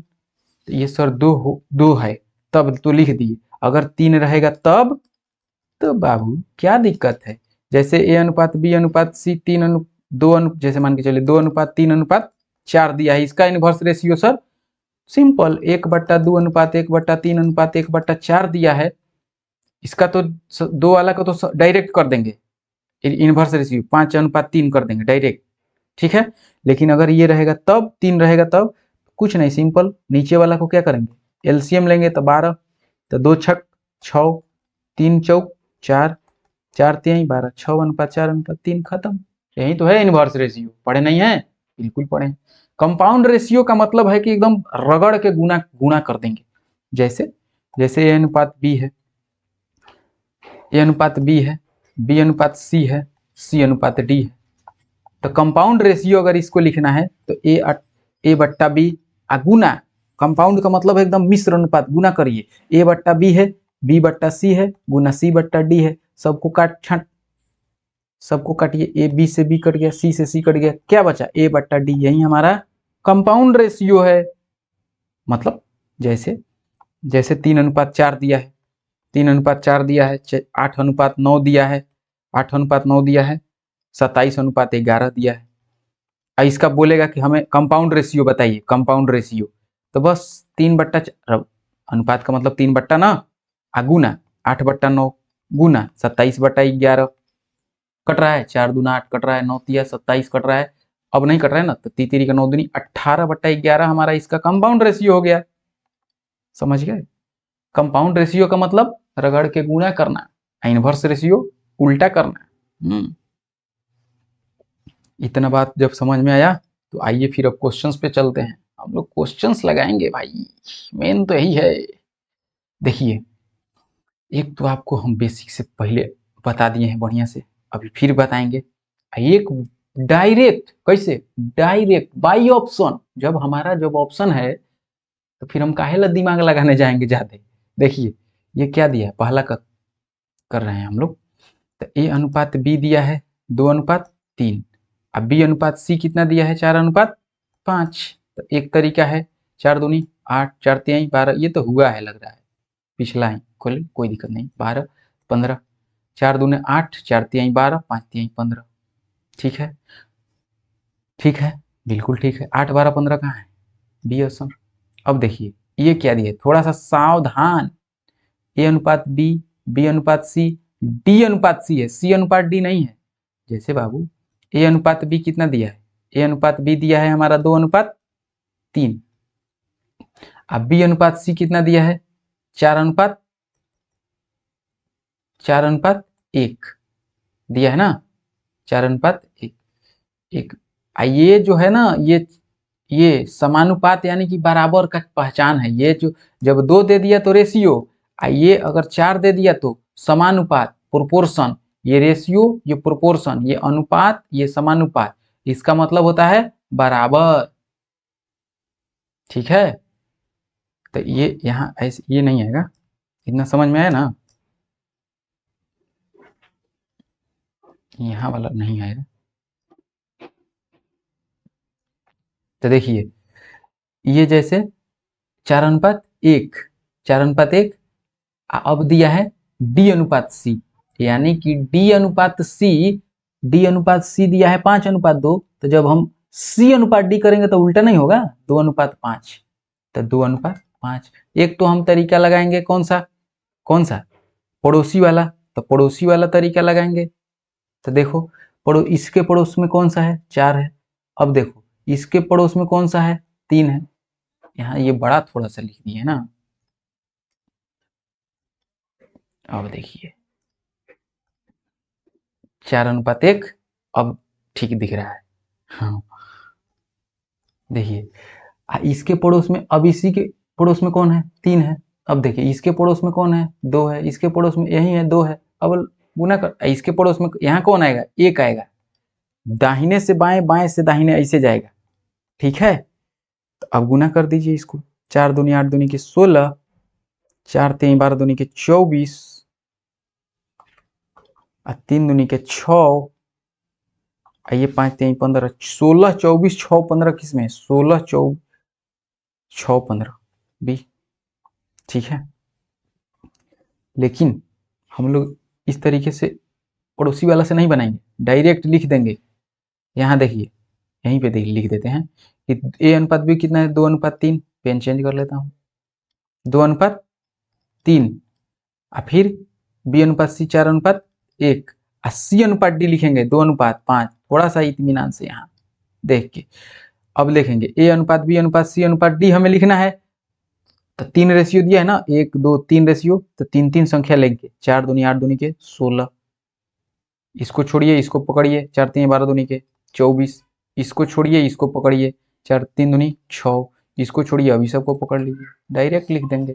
Speaker 1: तो ये सर 2 है, तब तो लिख दिए। अगर 3 रहेगा तब तो बाबू क्या दिक्कत है? जैसे ए अनुपात बी अनुपात सी 2 जैसे मान के चलिए 2/3/4 दिया है। इसका इनवर्स रेशियो सर सिंपल 1/2 अनुपात 1/3 अनुपात 1/4 दिया है। इसका तो 2 वाला को तो डायरेक्ट कर देंगे, इनवर्स रेशियो 5/3 कर देंगे डायरेक्ट, ठीक है। लेकिन अगर ये रहेगा तब, 3 रहेगा तब कुछ नहीं, सिंपल नीचे वाला को क्या करेंगे? एलसीएम लेंगे तो 12। तो 2 छक 6, 3 चौक 4, 4 3 12, 6/4/3 खत्म। यही तो है इनवर्स रेशियो। पढ़े नहीं है? बिल्कुल पढ़े। कंपाउंड रेशियो का मतलब है कि एकदम रगड़ के गुणा कर देंगे। जैसे जैसे ए अनुपात बी है, ए अनुपात बी है, बी अनुपात सी है, सी अनुपात डी है। तो कंपाउंड रेशियो अगर इसको लिखना है तो a/b गुना, कंपाउंड का मतलब है एकदम मिश्र अनुपात, गुना करिए। a/b है, b/c है, गुना c/d है। सबको सबको काटिए। ए बी से बी कट गया, सी से सी कट गया, क्या बचा? a/d। यही हमारा कंपाउंड रेशियो है। मतलब जैसे जैसे 3/4 दिया है, 3/4 दिया है, 8/9 दिया है, 8/9 दिया है, 27/11 दिया है। इसका बोलेगा कि हमें कंपाउंड रेशियो बताइए, कंपाउंड रेशियो, तो बस 3/4 अनुपात का मतलब 3 ना गुना 8/9 गुना 27/11 कट रहा है, 4 दूना 8 कट रहा है, 9 तिया 27 कट रहा है, अब नहीं कट रहा है ना, तो 3 का 9 दूनी 18/11 हमारा इसका कंपाउंड रेशियो हो गया। समझ गए? कंपाउंड रेशियो का मतलब रगड़ के गुणा करना, इनवर्स रेशियो उल्टा करना। इतना बात जब समझ में आया तो आइए फिर अब क्वेश्चंस पे चलते हैं। हम लोग क्वेश्चंस लगाएंगे भाई, मेन तो यही है। देखिए, एक तो आपको हम बेसिक से पहले बता दिए हैं बढ़िया से, अभी फिर बताएंगे। एक डायरेक्ट, कैसे डायरेक्ट बाई ऑप्शन, जब हमारा जब ऑप्शन है तो फिर हम काहे ला दिमाग लगाने जाएंगे ज्यादा। देखिए ये क्या दिया है, पहला कर रहे हैं हम लोग, तो ए अनुपात बी दिया है 2:3, अब बी अनुपात सी कितना दिया है 4:5। तो एक तरीका है 4 दूनी 8 4 तिहाई 12, ये तो हुआ है लग रहा है, पिछला ही खोले कोई दिक्कत नहीं, 12 15, 4 दूने 8 4 तिहाई 12 5 तिहाई 15। ठीक है, ठीक है, बिल्कुल ठीक है। 8 12 15 कहाँ है, बी ऑप्शन। अब देखिए ये क्या दिया है, थोड़ा सा सावधान, ए अनुपात बी, बी अनुपात सी, डी अनुपात सी है, सी अनुपात डी नहीं है। जैसे बाबू ए अनुपात बी कितना दिया है, ए अनुपात बी दिया है हमारा 2:3, अब बी अनुपात सी कितना दिया है 4:1 दिया है ना, 4:1। ये जो है ना, ये समानुपात यानी कि बराबर का पहचान है। ये जो जब 2 दे दिया तो रेशियो, ये अगर 4 दे दिया तो समानुपात प्रोपोर्शन, ये रेशियो ये प्रोपोर्शन, ये अनुपात ये समानुपात, इसका मतलब होता है बराबर। ठीक है, तो ये यहाँ ऐसे ये नहीं आएगा, इतना समझ में आया ना, यहाँ वाला नहीं आएगा। तो देखिए ये जैसे 4:1, 4:1, अब दिया है डी अनुपात सी, यानी कि डी अनुपात सी, डी अनुपात सी दिया है 5:2, तो जब हम सी अनुपात डी करेंगे तो उल्टा नहीं होगा, 2:5, तो 2:5। एक तो हम तरीका लगाएंगे कौन सा, पड़ोसी वाला, तो पड़ोसी वाला तरीका लगाएंगे। तो देखो इसके पड़ोस में कौन सा है 4 है, अब देखो इसके पड़ोस में कौन सा है 3 है, यहाँ ये बड़ा थोड़ा सा लिख दिए ना। अब देखिए 4:1, अब ठीक दिख रहा है। हाँ देखिए इसके पड़ोस में, अब इसी के पड़ोस में कौन है 3 है, अब देखिए इसके पड़ोस में कौन है 2 है, इसके पड़ोस में यही है 2 है, अब गुना कर, इसके पड़ोस में यहाँ कौन आएगा 1 आएगा, दाहिने से बाएं बाएं से दाहिने ऐसे जाएगा। ठीक है, तो अब गुना कर दीजिए इसको, 4 दूनी 8 दूनी के 16, 4 3 12 दूनी के 24, 3 दूनी के 6, आइए 5 3 15, 16 24 6 15 किसमें 16 24 6 15 बी। ठीक है, लेकिन हम लोग इस तरीके से पड़ोसी वाला से नहीं बनाएंगे, डायरेक्ट लिख देंगे। यहाँ देखिए यहीं पे लिख देते हैं कि ए अनुपात बी कितना है 2:3, पेन चेंज कर लेता हूँ 2:3, और फिर बी अनुपात सी 4:1, और सी अनुपात डी लिखेंगे 2:5, थोड़ा सा इत्मीनान से यहाँ देख के। अब लिखेंगे ए अनुपात बी अनुपात सी अनुपात डी हमें लिखना है, तो 3 रेशियो दिया है ना, 1 2 3 रेशियो, तो 3 3 संख्या लेंगे, 4 दूनी 8 दूनी के 16, इसको छोड़िए इसको पकड़िए, 4 3 12 दूनी के 24, इसको छोड़िए इसको पकड़िए, 4 3 दूनी 6, इसको छोड़िए अभी सबको पकड़ लीजिए, डायरेक्ट लिख देंगे,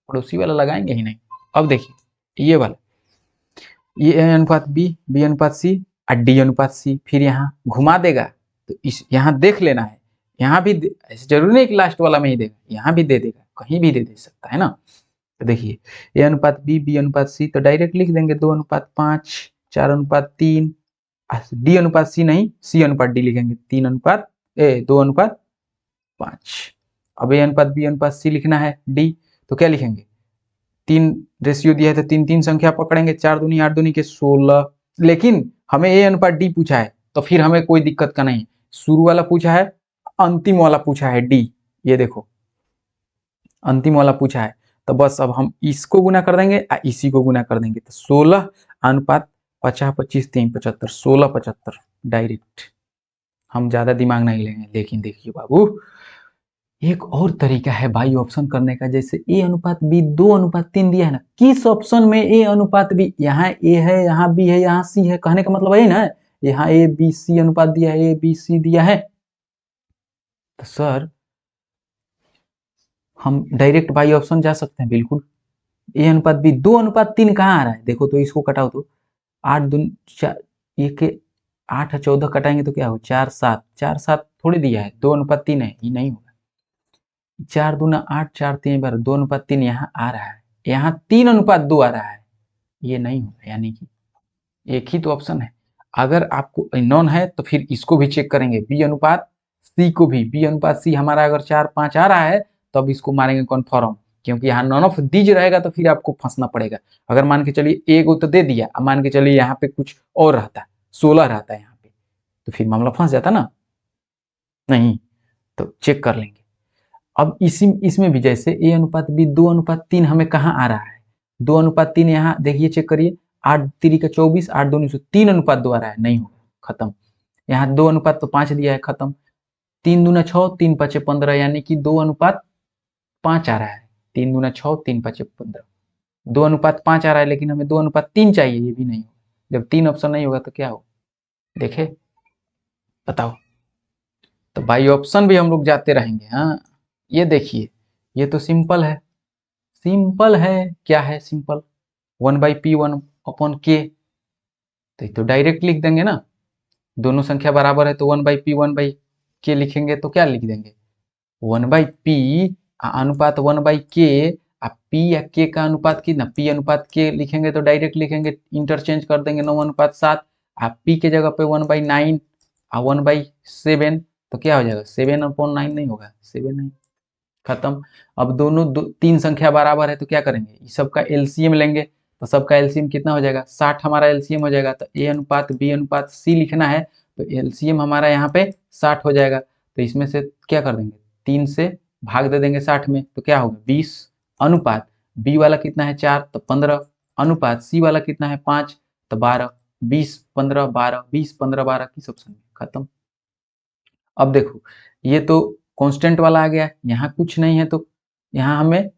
Speaker 1: पड़ोसी वाला लगाएंगे ही नहीं। अब देखिए ये वाला, ये ए अनुपात बी, बी अनुपात सी और डी अनुपात सी, फिर यहाँ घुमा देगा, तो इस यहाँ देख लेना है, यहाँ भी ऐसे जरूरी नहीं कि लास्ट वाला में ही देगा, यहाँ भी दे देगा, कहीं भी दे सकता है ना। तो देखिए ए अनुपात बी, बी अनुपात सी, तो डायरेक्ट लिख देंगे 2:5, 4:3, डी अनुपात सी नहीं सी अनुपात डी लिखेंगे 2:5। अब ए अनुपात बी अनुपात सी लिखना है डी, तो क्या लिखेंगे, 3 रेशियो दिया है तो 3 3 संख्या पकड़ेंगे, 4 दूनी 8 दूनी के 16, लेकिन हमें ए अनुपात डी पूछा है तो फिर हमें कोई दिक्कत का नहीं, शुरू वाला पूछा है, अंतिम वाला पूछा है डी, ये देखो अंतिम वाला पूछा है। तो बस अब हम इसको गुना कर देंगे और इसी को गुना कर देंगे, तो 16 अनुपात 50 25 3 75, 16 75 डायरेक्ट। हम ज्यादा दिमाग नहीं लेंगे। लेकिन देखिए बाबू, एक और तरीका है बाई ऑप्शन करने का। जैसे ए अनुपात बी 2:3 दिया है ना, किस ऑप्शन में ए अनुपात बी, यहाँ ए है, यहाँ बी है, यहाँ सी है, कहने का मतलब है ना, यहाँ ए बी सी अनुपात दिया है, ए बी सी दिया है, तो सर हम डायरेक्ट बाई ऑप्शन जा सकते हैं बिल्कुल। ए अनुपात बी 2:3 कहाँ आ रहा है, देखो तो इसको कटाओ तो 8 दून 4, एक 8 14 कटाएंगे तो क्या हो, 4 7, 4 7 थोड़ी दिया है, 2:3 है, ये नहीं होगा। 4 दूना 8, 4 3 12, 2:3 यहाँ आ रहा है, यहाँ 3:2 आ रहा है, ये नहीं होगा। यानी कि एक ही तो ऑप्शन है। अगर आपको नॉन है तो फिर इसको भी चेक करेंगे, बी अनुपात सी को भी, बी अनुपात सी हमारा अगर 4 5 आ रहा है तो अब इसको मारेंगे कन्फर्म, क्योंकि यहाँ नॉन ऑफ दीज रहेगा तो फिर आपको फंसना पड़ेगा। अगर मान के चलिए एक तो दे दिया, अब मान के चलिए यहाँ पे कुछ और रहता, 16 रहता है यहाँ पे, तो फिर मामला फंस जाता ना, नहीं, तो चेक कर लेंगे। अब इसमें भी जैसे ए अनुपात बी 2:3 हमें कहाँ आ रहा है, 2:3 यहाँ देखिए चेक करिए, 8 3 का 24, 8 2 3:2 आ रहा है, नहीं होगा, खत्म। यहाँ 2:5 दिया है, खत्म। 3 दूना 6, 3 5 15, यानी कि 2:5 आ रहा है, 3 दूना 6, 3 5 15, 2:5 आ रहा है, लेकिन हमें 2:3 चाहिए, ये भी नहीं होगा। जब 3 ऑप्शन नहीं होगा तो क्या हो, देखे, बताओ। तो बाई ऑप्शन भी हम लोग जाते रहेंगे। हाँ, ये देखिए, ये तो सिंपल है, सिंपल है, क्या है सिंपल, 1/p 1/k, तो ये तो डायरेक्ट लिख देंगे ना, दोनों संख्या बराबर है तो 1/p 1/k लिखेंगे, तो क्या लिख देंगे, 1/p अनुपात 1/k, p या k का अनुपात कितना, p अनुपात k लिखेंगे तो डायरेक्ट लिखेंगे, इंटरचेंज कर देंगे 9:7, p के जगह पे 1/9 और 1/7, तो क्या हो जाएगा, 7/9 नहीं होगा, 7 खत्म। अब दोनों 3 संख्या बराबर है तो क्या करेंगे, इस सबका एलसीएम लेंगे, तो सबका एलसीएम कितना हो जाएगा, 60 हमारा एलसीएम हो जाएगा। तो ए अनुपात बी अनुपात सी लिखना है, तो एलसीएम हमारा यहाँ पे 60 हो जाएगा। तो इसमें से क्या कर देंगे, 3 से भाग दे देंगे 60 में, तो क्या होगा 20, अनुपात बी वाला कितना है 4, तो 15, अनुपात सी वाला कितना है 5, तो 12, 20 15 12, 20 15 12, किस ऑप्शन में, खत्म। अब देखो, ये तो कांस्टेंट वाला आ गया, यहाँ कुछ नहीं है, तो यहाँ हमें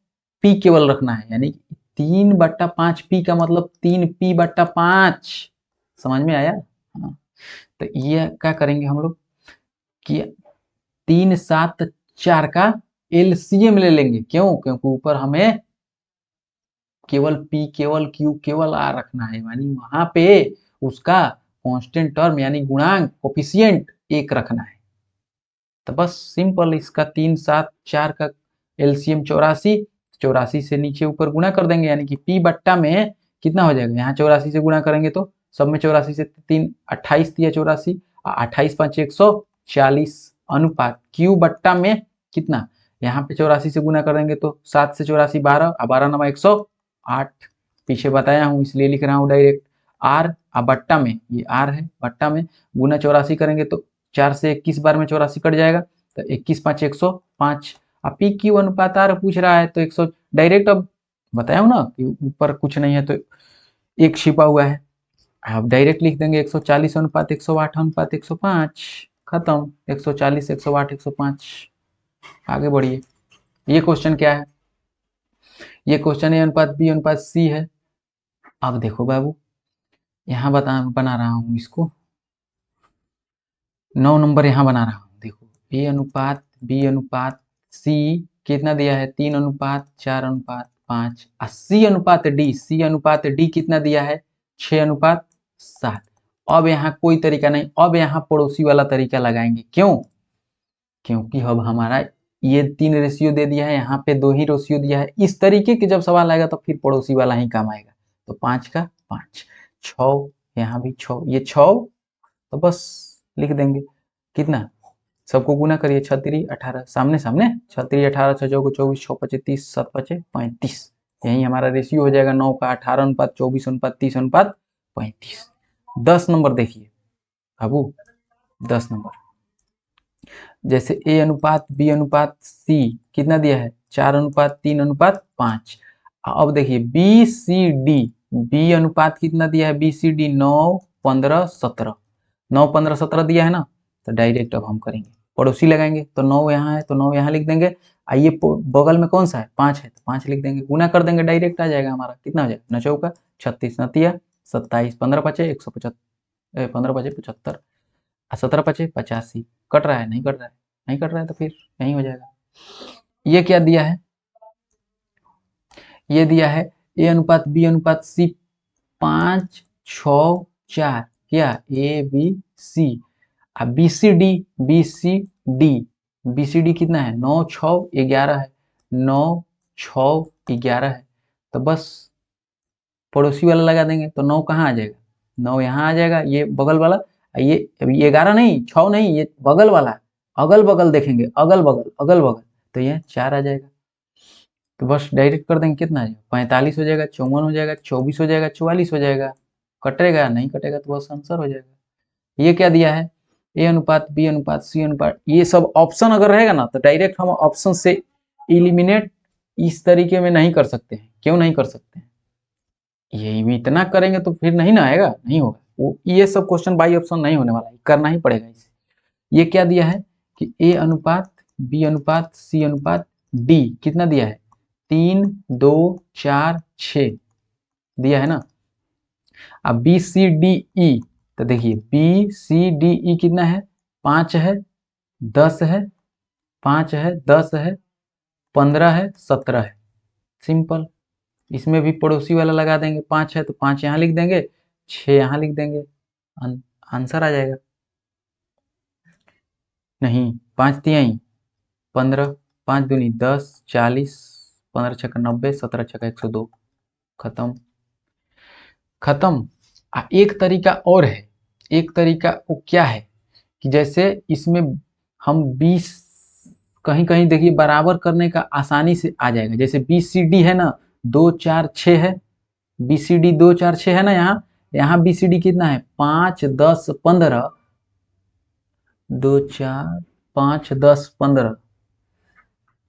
Speaker 1: p केवल रखना है, यानी 3/5 p का मतलब 3p/5, समझ में आया। हाँ, तो ये क्या करेंगे हम लोग कि 3 7 4 का एलसीएम ले लेंगे, क्यों, क्योंकि ऊपर हमें केवल p केवल q केवल r रखना है, यानी वहां पे उसका कांस्टेंट टर्म यानी गुणांक कोफिशिएंट 1 रखना है। तो बस सिंपल, इसका 3 7 4 का एलसीएम 84, 84 से नीचे ऊपर गुना कर देंगे, यानी कि p बट्टा में कितना हो जाएगा, यहाँ 84 से गुना करेंगे तो सब में 84 से 3 28 दिया 84, 28 5 140, अनुपात q बट्टा में कितना, यहाँ पे 84 से गुना करेंगे तो 7 से 84 12, 12 9 108, पीछे बताया हूँ इसलिए लिख रहा हूँ डायरेक्ट। r बट्टा में, ये r है, बट्टा में गुना 84 करेंगे तो 4 से 21 बार में 84 कट जाएगा, तो 21 5 105। अब पी क्यू अनुपात आर पूछ रहा है तो 100 डायरेक्ट, अब बताया हूँ ना कि ऊपर कुछ नहीं है तो एक छिपा हुआ है, अब डायरेक्ट लिख देंगे 140 अनुपात 108 अनुपात 105, खत्म। 140 108 105, आगे बढ़िए। ये क्वेश्चन क्या है, ये क्वेश्चन ए अनुपात बी अनुपात सी है। अब देखो बाबू, यहाँ बना रहा हूँ इसको, 9 नंबर यहाँ बना रहा हूँ, देखो ए अनुपात बी अनुपात सी कितना दिया है, 3:4:5, सी अनुपात डी, सी अनुपात डी कितना दिया है, 6:7। अब यहाँ कोई तरीका नहीं, अब यहाँ पड़ोसी वाला तरीका लगाएंगे, क्यों, क्योंकि अब हमारा ये 3 रेशियो दे दिया है, यहाँ पे 2 ही रेशियो दिया है, इस तरीके के जब सवाल आएगा तो फिर पड़ोसी वाला ही काम आएगा। तो 5 का 5, 6, यहाँ भी 6, ये 6, तो बस लिख देंगे कितना, सबको गुना करिए, 6 3 18, सामने सामने 6 3 18, 6 4 24, 6 5 30, 7 5 35, यही हमारा रेशियो हो जाएगा 9 का 18 अनुपात 24 अनुपात 30 अनुपात 35। 10 नंबर देखिए बाबू, 10 नंबर जैसे ए अनुपात बी अनुपात सी कितना दिया है 4:3:5। अब देखिए बी सी डी, बी अनुपात कितना दिया है बी सी डी 9:15:17, 9:15:17 दिया है ना। तो डायरेक्ट अब हम करेंगे पड़ोसी लगाएंगे, तो 9 यहाँ है तो 9 यहाँ लिख देंगे। आइए बगल में कौन सा है 5 है तो 5 लिख देंगे, गुना कर देंगे डायरेक्ट आ जाएगा हमारा। कितना हो जाएगा 9 चौका 36 9 27 15 पचे 175 15 पचे 75 17 पचे 85। कट रहा है नहीं कट रहा है, नहीं कट रहा है तो फिर यही हो जाएगा। ये क्या दिया है, ये दिया है ए अनुपात बी अनुपात सी 5:6:4 क्या ए बी सी। अब B C D, B C D, B C D कितना है 9:6:11 है, 9:6:11 है। तो बस पड़ोसी वाला लगा देंगे तो 9 कहाँ आ जाएगा 9 यहाँ आ जाएगा, ये बगल वाला। ये 11 नहीं 6 नहीं, ये बगल वाला अगल बगल देखेंगे अगल बगल तो ये 4 आ जाएगा। तो बस डायरेक्ट कर देंगे कितना आ जाएगा 45 हो जाएगा, 54 हो जाएगा, 24 हो जाएगा, 44 हो जाएगा। कटेगा नहीं कटेगा तो बस आंसर हो जाएगा। ये क्या दिया है ए अनुपात बी अनुपात सी अनुपात, ये सब ऑप्शन अगर रहेगा ना तो डायरेक्ट हम ऑप्शन से इलिमिनेट इस तरीके में नहीं कर सकते हैं। क्यों नहीं कर सकते हैं, यही भी इतना करेंगे तो फिर नहीं ना आएगा, नहीं होगा वो। ये सब क्वेश्चन बाई ऑप्शन नहीं होने वाला है, करना ही पड़ेगा इसे। ये क्या दिया है कि ए अनुपात बी अनुपात सी अनुपात डी कितना दिया है 3 2 4 6 दिया है ना। अब बी सी डी ई, तो देखिए बी सी डी ई कितना है 5 है 10 है 5 है 10 है 15 है 17 है। सिंपल, इसमें भी पड़ोसी वाला लगा देंगे, 5 है तो 5 यहाँ लिख देंगे, 6 यहाँ लिख देंगे, आंसर आ जाएगा। नहीं 5 तिहाई 15, 5 दूनी 10, 40, 15 छक्का 90, 17 छक्का 102। खत्म खत्म। एक तरीका और है, एक तरीका वो क्या है कि जैसे इसमें हम 20 कहीं कहीं देखिए बराबर करने का आसानी से आ जाएगा। जैसे बी सी डी है ना 2 4 6 है, बी सी डी 2 4 6 है ना, यहाँ बी सी डी कितना है 5 10 15, 2 4 5 10 15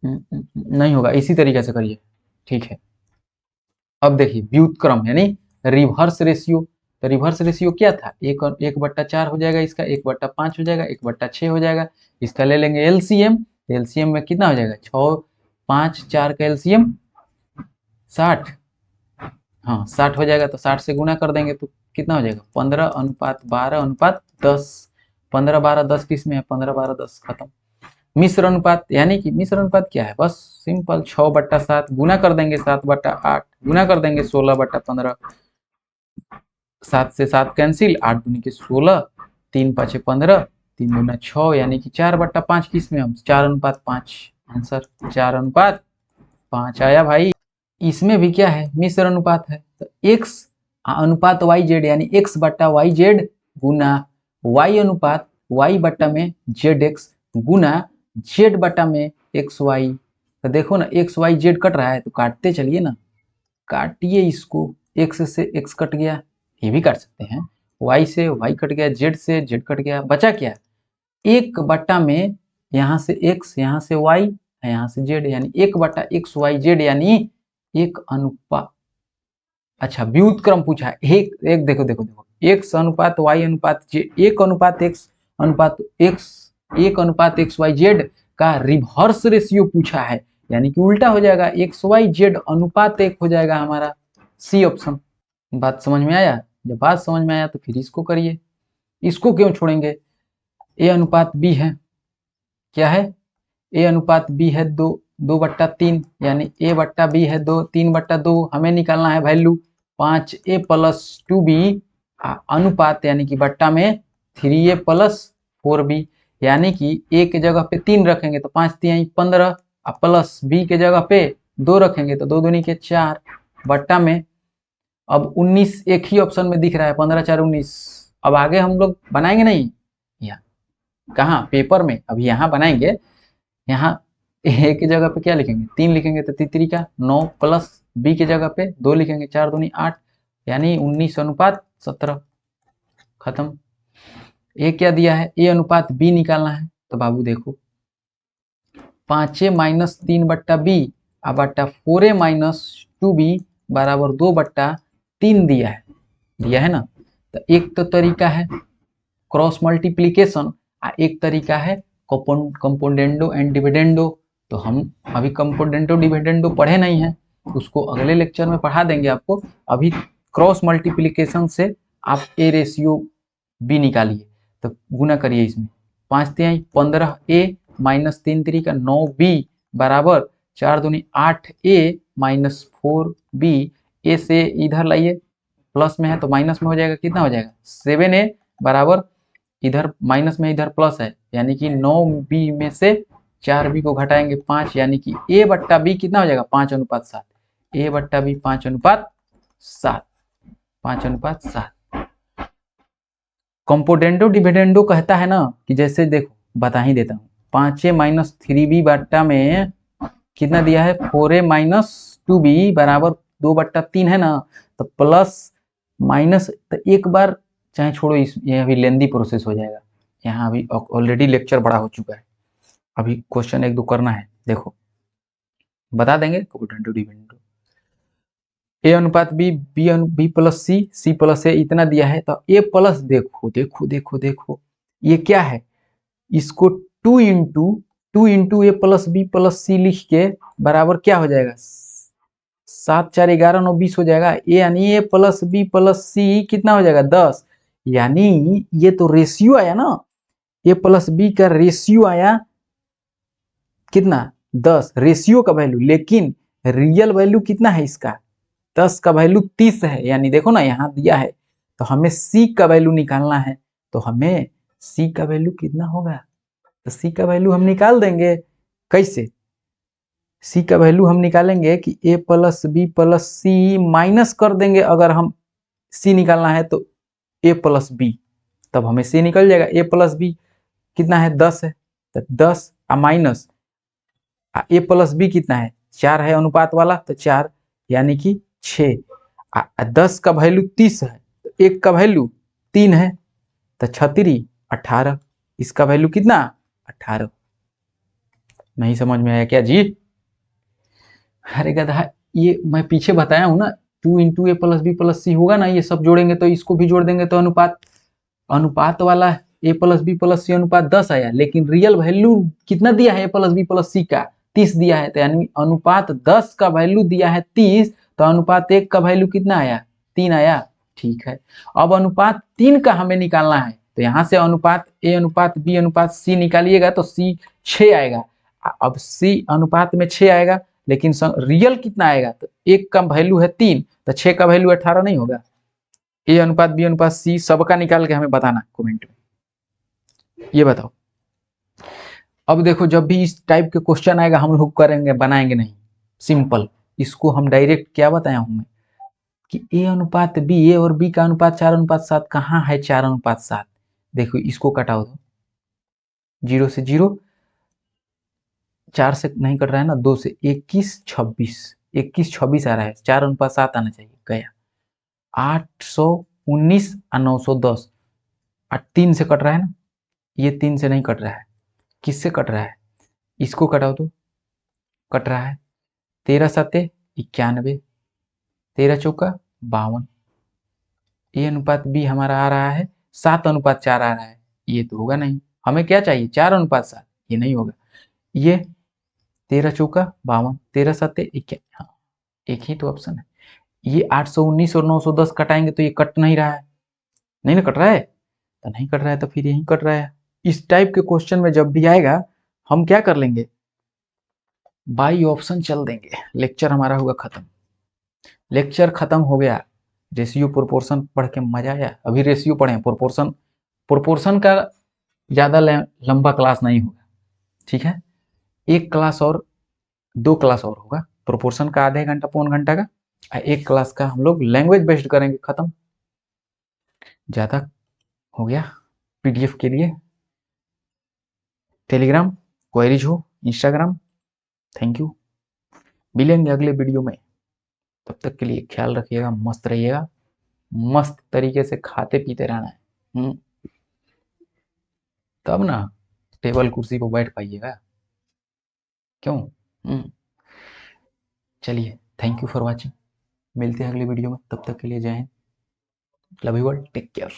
Speaker 1: नहीं होगा, इसी तरीके से करिए ठीक है। अब देखिए व्युत्क्रम यानी रिवर्स रेशियो, तो रिवर्स रेशियो क्या था 1/4 हो जाएगा, इसका 1/5 हो जाएगा, 1/6 हो जाएगा। इसका ले लेंगे एलसीएम, एलसीएम में कितना हो जाएगा 6 5 4 का एलसीएम 60, हाँ 60 हो जाएगा। तो 60 से गुना कर देंगे तो कितना हो जाएगा 15:12:10, 15:12:10 किस में है 15:12:10। खत्म। मिश्र अनुपात यानी कि मिश्र अनुपात क्या है बस सिंपल 6/7 गुना कर देंगे 7/8 गुना कर देंगे 16/15, 7 से 7 कैंसिल, 8 दूनी के 16, 3 5 15, 3 दूना 6 यानी कि 4/5 किस में हम 4:5। आंसर 4:5 आया भाई। इसमें भी क्या है मिश्र अनुपात है, तो x अनुपात वाई जेड यानी x/yz गुना y अनुपात y में zx गुना z में xy। तो देखो ना xy z कट रहा है तो काटते चलिए ना, काटिए इसको, x से x कट गया, ये भी काट सकते हैं, y से y कट गया, z से z कट गया, बचा क्या 1 में यहाँ से x यहाँ से y यहाँ से z यानी 1/xyz यानी एक अनुपात। अच्छा व्युत्क्रम पूछा है, एक देखो देखो देखो x अनुपात y अनुपात z, 1:x अनुपात x 1:xyz का रिवर्स रेशियो पूछा है, यानी कि उल्टा हो जाएगा xyz अनुपात 1 हो जाएगा हमारा, सी ऑप्शन। बात समझ में आया, जब बात समझ में आया तो फिर इसको करिए, इसको क्यों छोड़ेंगे। ए अनुपात बी है, क्या है ए अनुपात बी है 2/3 यानी ए बट्टा बी है 2, 3/2 हमें निकालना है वैल्यू 5a + 2b अनुपात यानी कि बट्टा में 3a + 4b, यानी कि a के जगह पे 3 रखेंगे तो 5 तिहाई 15 प्लस b के जगह पे 2 रखेंगे तो 2 दूनी के 4 बट्टा में। अब 19 एक ही ऑप्शन में दिख रहा है 15 4 19। अब आगे हम लोग बनाएंगे नहीं, यहाँ कहाँ पेपर में, अब यहाँ बनाएंगे। यहाँ ए की जगह पे क्या लिखेंगे 3 लिखेंगे तो तितरी का 9 प्लस बी की जगह पे 2 लिखेंगे 4 दूनी 8 यानी 19:17। खत्म। ए क्या दिया है ए अनुपात बी निकालना है, तो बाबू देखो 5a माइनस 3/b अब बट्टा 4a माइनस 2b बराबर 2/3 दिया है ना। तो एक तो तरीका है क्रॉस मल्टीप्लीकेशन, एक तरीका है कंपोनेंडो एंड डिविडेंडो। तो हम अभी कंपोनेंडो डिविडेंडो पढ़े नहीं है, उसको अगले लेक्चर में पढ़ा देंगे आपको। अभी क्रॉस मल्टीप्लीकेशन से आप ए रेशियो बी निकालिए। तो गुना करिए इसमें 5 तिहाई 15a माइनस 3 3 का 9b बराबर 4 दूनी 8a माइनस 4b। ए से इधर लाइए, प्लस में है तो माइनस में हो जाएगा, कितना हो जाएगा 7a बराबर इधर माइनस में इधर प्लस है, यानी कि 9b में से 4b को घटाएंगे 5, यानी कि a बट्टा b कितना हो जाएगा 5:7। a बट्टा b 5:7, 5:7। कंपोनेंडो डिविडेंडो कहता है ना कि जैसे देखो बता ही देता हूँ, 5a माइनस 3b बट्टा में कितना दिया है 4a माइनस 2b बराबर 2/3 है ना। तो प्लस माइनस तो एक बार चाहे छोड़ो, इस ये अभी लेंदी प्रोसेस हो जाएगा, यहाँ अभी ऑलरेडी लेक्चर बड़ा हो चुका है। अभी क्वेश्चन 1 2 करना है, देखो बता देंगे कंपोनेंडो डिविडेंडो। ए अनुपात B, B plus C plus A इतना दिया है। तो ए प्लस देखो देखो देखो देखो ये क्या है, इसको 2 इंटू ए प्लस बी प्लस सी लिख के बराबर क्या हो जाएगा 7 4 11 9 20 हो जाएगा। ए यानी ए प्लस बी प्लस सी कितना हो जाएगा 10, यानी ये तो रेशियो आया ना, ए प्लस बी का रेशियो आया कितना 10, रेशियो का वैल्यू, लेकिन रियल वैल्यू कितना है इसका 10 का वैल्यू 30 है। यानी देखो ना यहाँ दिया है, तो हमें सी का वैल्यू निकालना है। तो हमें सी का वैल्यू कितना होगा, तो सी का वैल्यू हम निकाल देंगे। कैसे सी का वैल्यू हम निकालेंगे कि ए प्लस बी प्लस सी माइनस कर देंगे, अगर हम सी निकालना है तो ए प्लस बी, तब हमें सी निकल जाएगा। ए प्लस बी कितना है 10 है, तो 10 माइनस ए प्लस बी कितना है 4 है अनुपात वाला, तो 4 यानी कि 6। 10 का वैल्यू 30 है, तो 1 का वैल्यू 3 है, तो 6 18, इसका वैल्यू कितना 18। नहीं समझ में आया क्या जी? अरे गधा, ये मैं पीछे बताया हूं ना 2 इंटू ए प्लस बी प्लस सी होगा ना, ये सब जोड़ेंगे तो इसको भी जोड़ देंगे तो अनुपात वाला ए प्लस बी प्लस सी अनुपात 10 आया, लेकिन रियल वैल्यू कितना दिया है ए प्लस बी प्लस सी का 30 दिया है। तो यानी अनुपात 10 का वैल्यू दिया है 30, तो अनुपात 1 का वैल्यू कितना आया 3 आया। ठीक है, अब अनुपात 3 का हमें निकालना है, तो यहाँ से अनुपात ए अनुपात बी अनुपात सी निकालिएगा तो सी 6 आएगा। अब सी अनुपात में 6 आएगा, लेकिन रियल कितना आएगा, तो 1 का वैल्यू है 3, तो 6 का वैल्यू 18 नहीं होगा। ए अनुपात बी अनुपात सी सबका निकाल के हमें बताना कमेंट में, ये बताओ। अब देखो जब भी इस टाइप के क्वेश्चन आएगा हम लोग करेंगे, बनाएंगे नहीं, सिंपल। इसको हम डायरेक्ट क्या बताया हूं मैं कि ए अनुपात बी, ए और बी का अनुपात 4:7 कहाँ है 4:7। देखो इसको कटाओ तो 0 से 0, 4 से नहीं कट रहा है ना, 2 से 21 26, 21 26 आ रहा है, 4:7 आना चाहिए, गया 819 और 910। 3 से कट रहा है ना, ये 3 से नहीं कट रहा है, किससे कट रहा है, इसको कटाओ तो कट रहा है 13 7 91, 13 चौका 52। ए अनुपात बी हमारा आ रहा है 7:4 आ रहा है, ये तो होगा नहीं, हमें क्या चाहिए 4:7, ये नहीं होगा। ये 13 चौका 52, 13 7 91, हाँ एक ही तो ऑप्शन है। ये 819 और 910 कटाएंगे तो ये कट नहीं रहा है, नहीं ना कट रहा है, तो नहीं कट रहा है तो फिर यही कट रहा है। इस टाइप के क्वेश्चन में जब भी आएगा हम क्या कर लेंगे, बाई ऑप्शन चल देंगे। लेक्चर हमारा होगा खत्म, लेक्चर खत्म हो गया। रेशियो प्रोपोर्शन पढ़ के मजा आया, अभी रेशियो पढ़े, प्रोपोर्शन का ज़्यादा लंबा क्लास नहीं होगा, ठीक है, एक क्लास और 2 क्लास और होगा, प्रोपोर्शन का आधे घंटा पौन घंटा का, एक क्लास का हम लोग लैंग्वेज बेस्ड करेंगे, खत्म। ज़्यादा हो गया। पीडीएफ के लिए टेलीग्राम, क्वेरीज हो इंस्टाग्राम। थैंक यू, मिलेंगे अगले वीडियो में, तब तक के लिए ख्याल रखिएगा, मस्त रहिएगा, मस्त तरीके से खाते पीते रहना है, तब ना टेबल कुर्सी पर बैठ पाइएगा? क्यों? चलिए, थैंक यू फॉर वॉचिंग। मिलते हैं अगली वीडियो में, तब तक के लिए जय हिंद। Love you all, take care.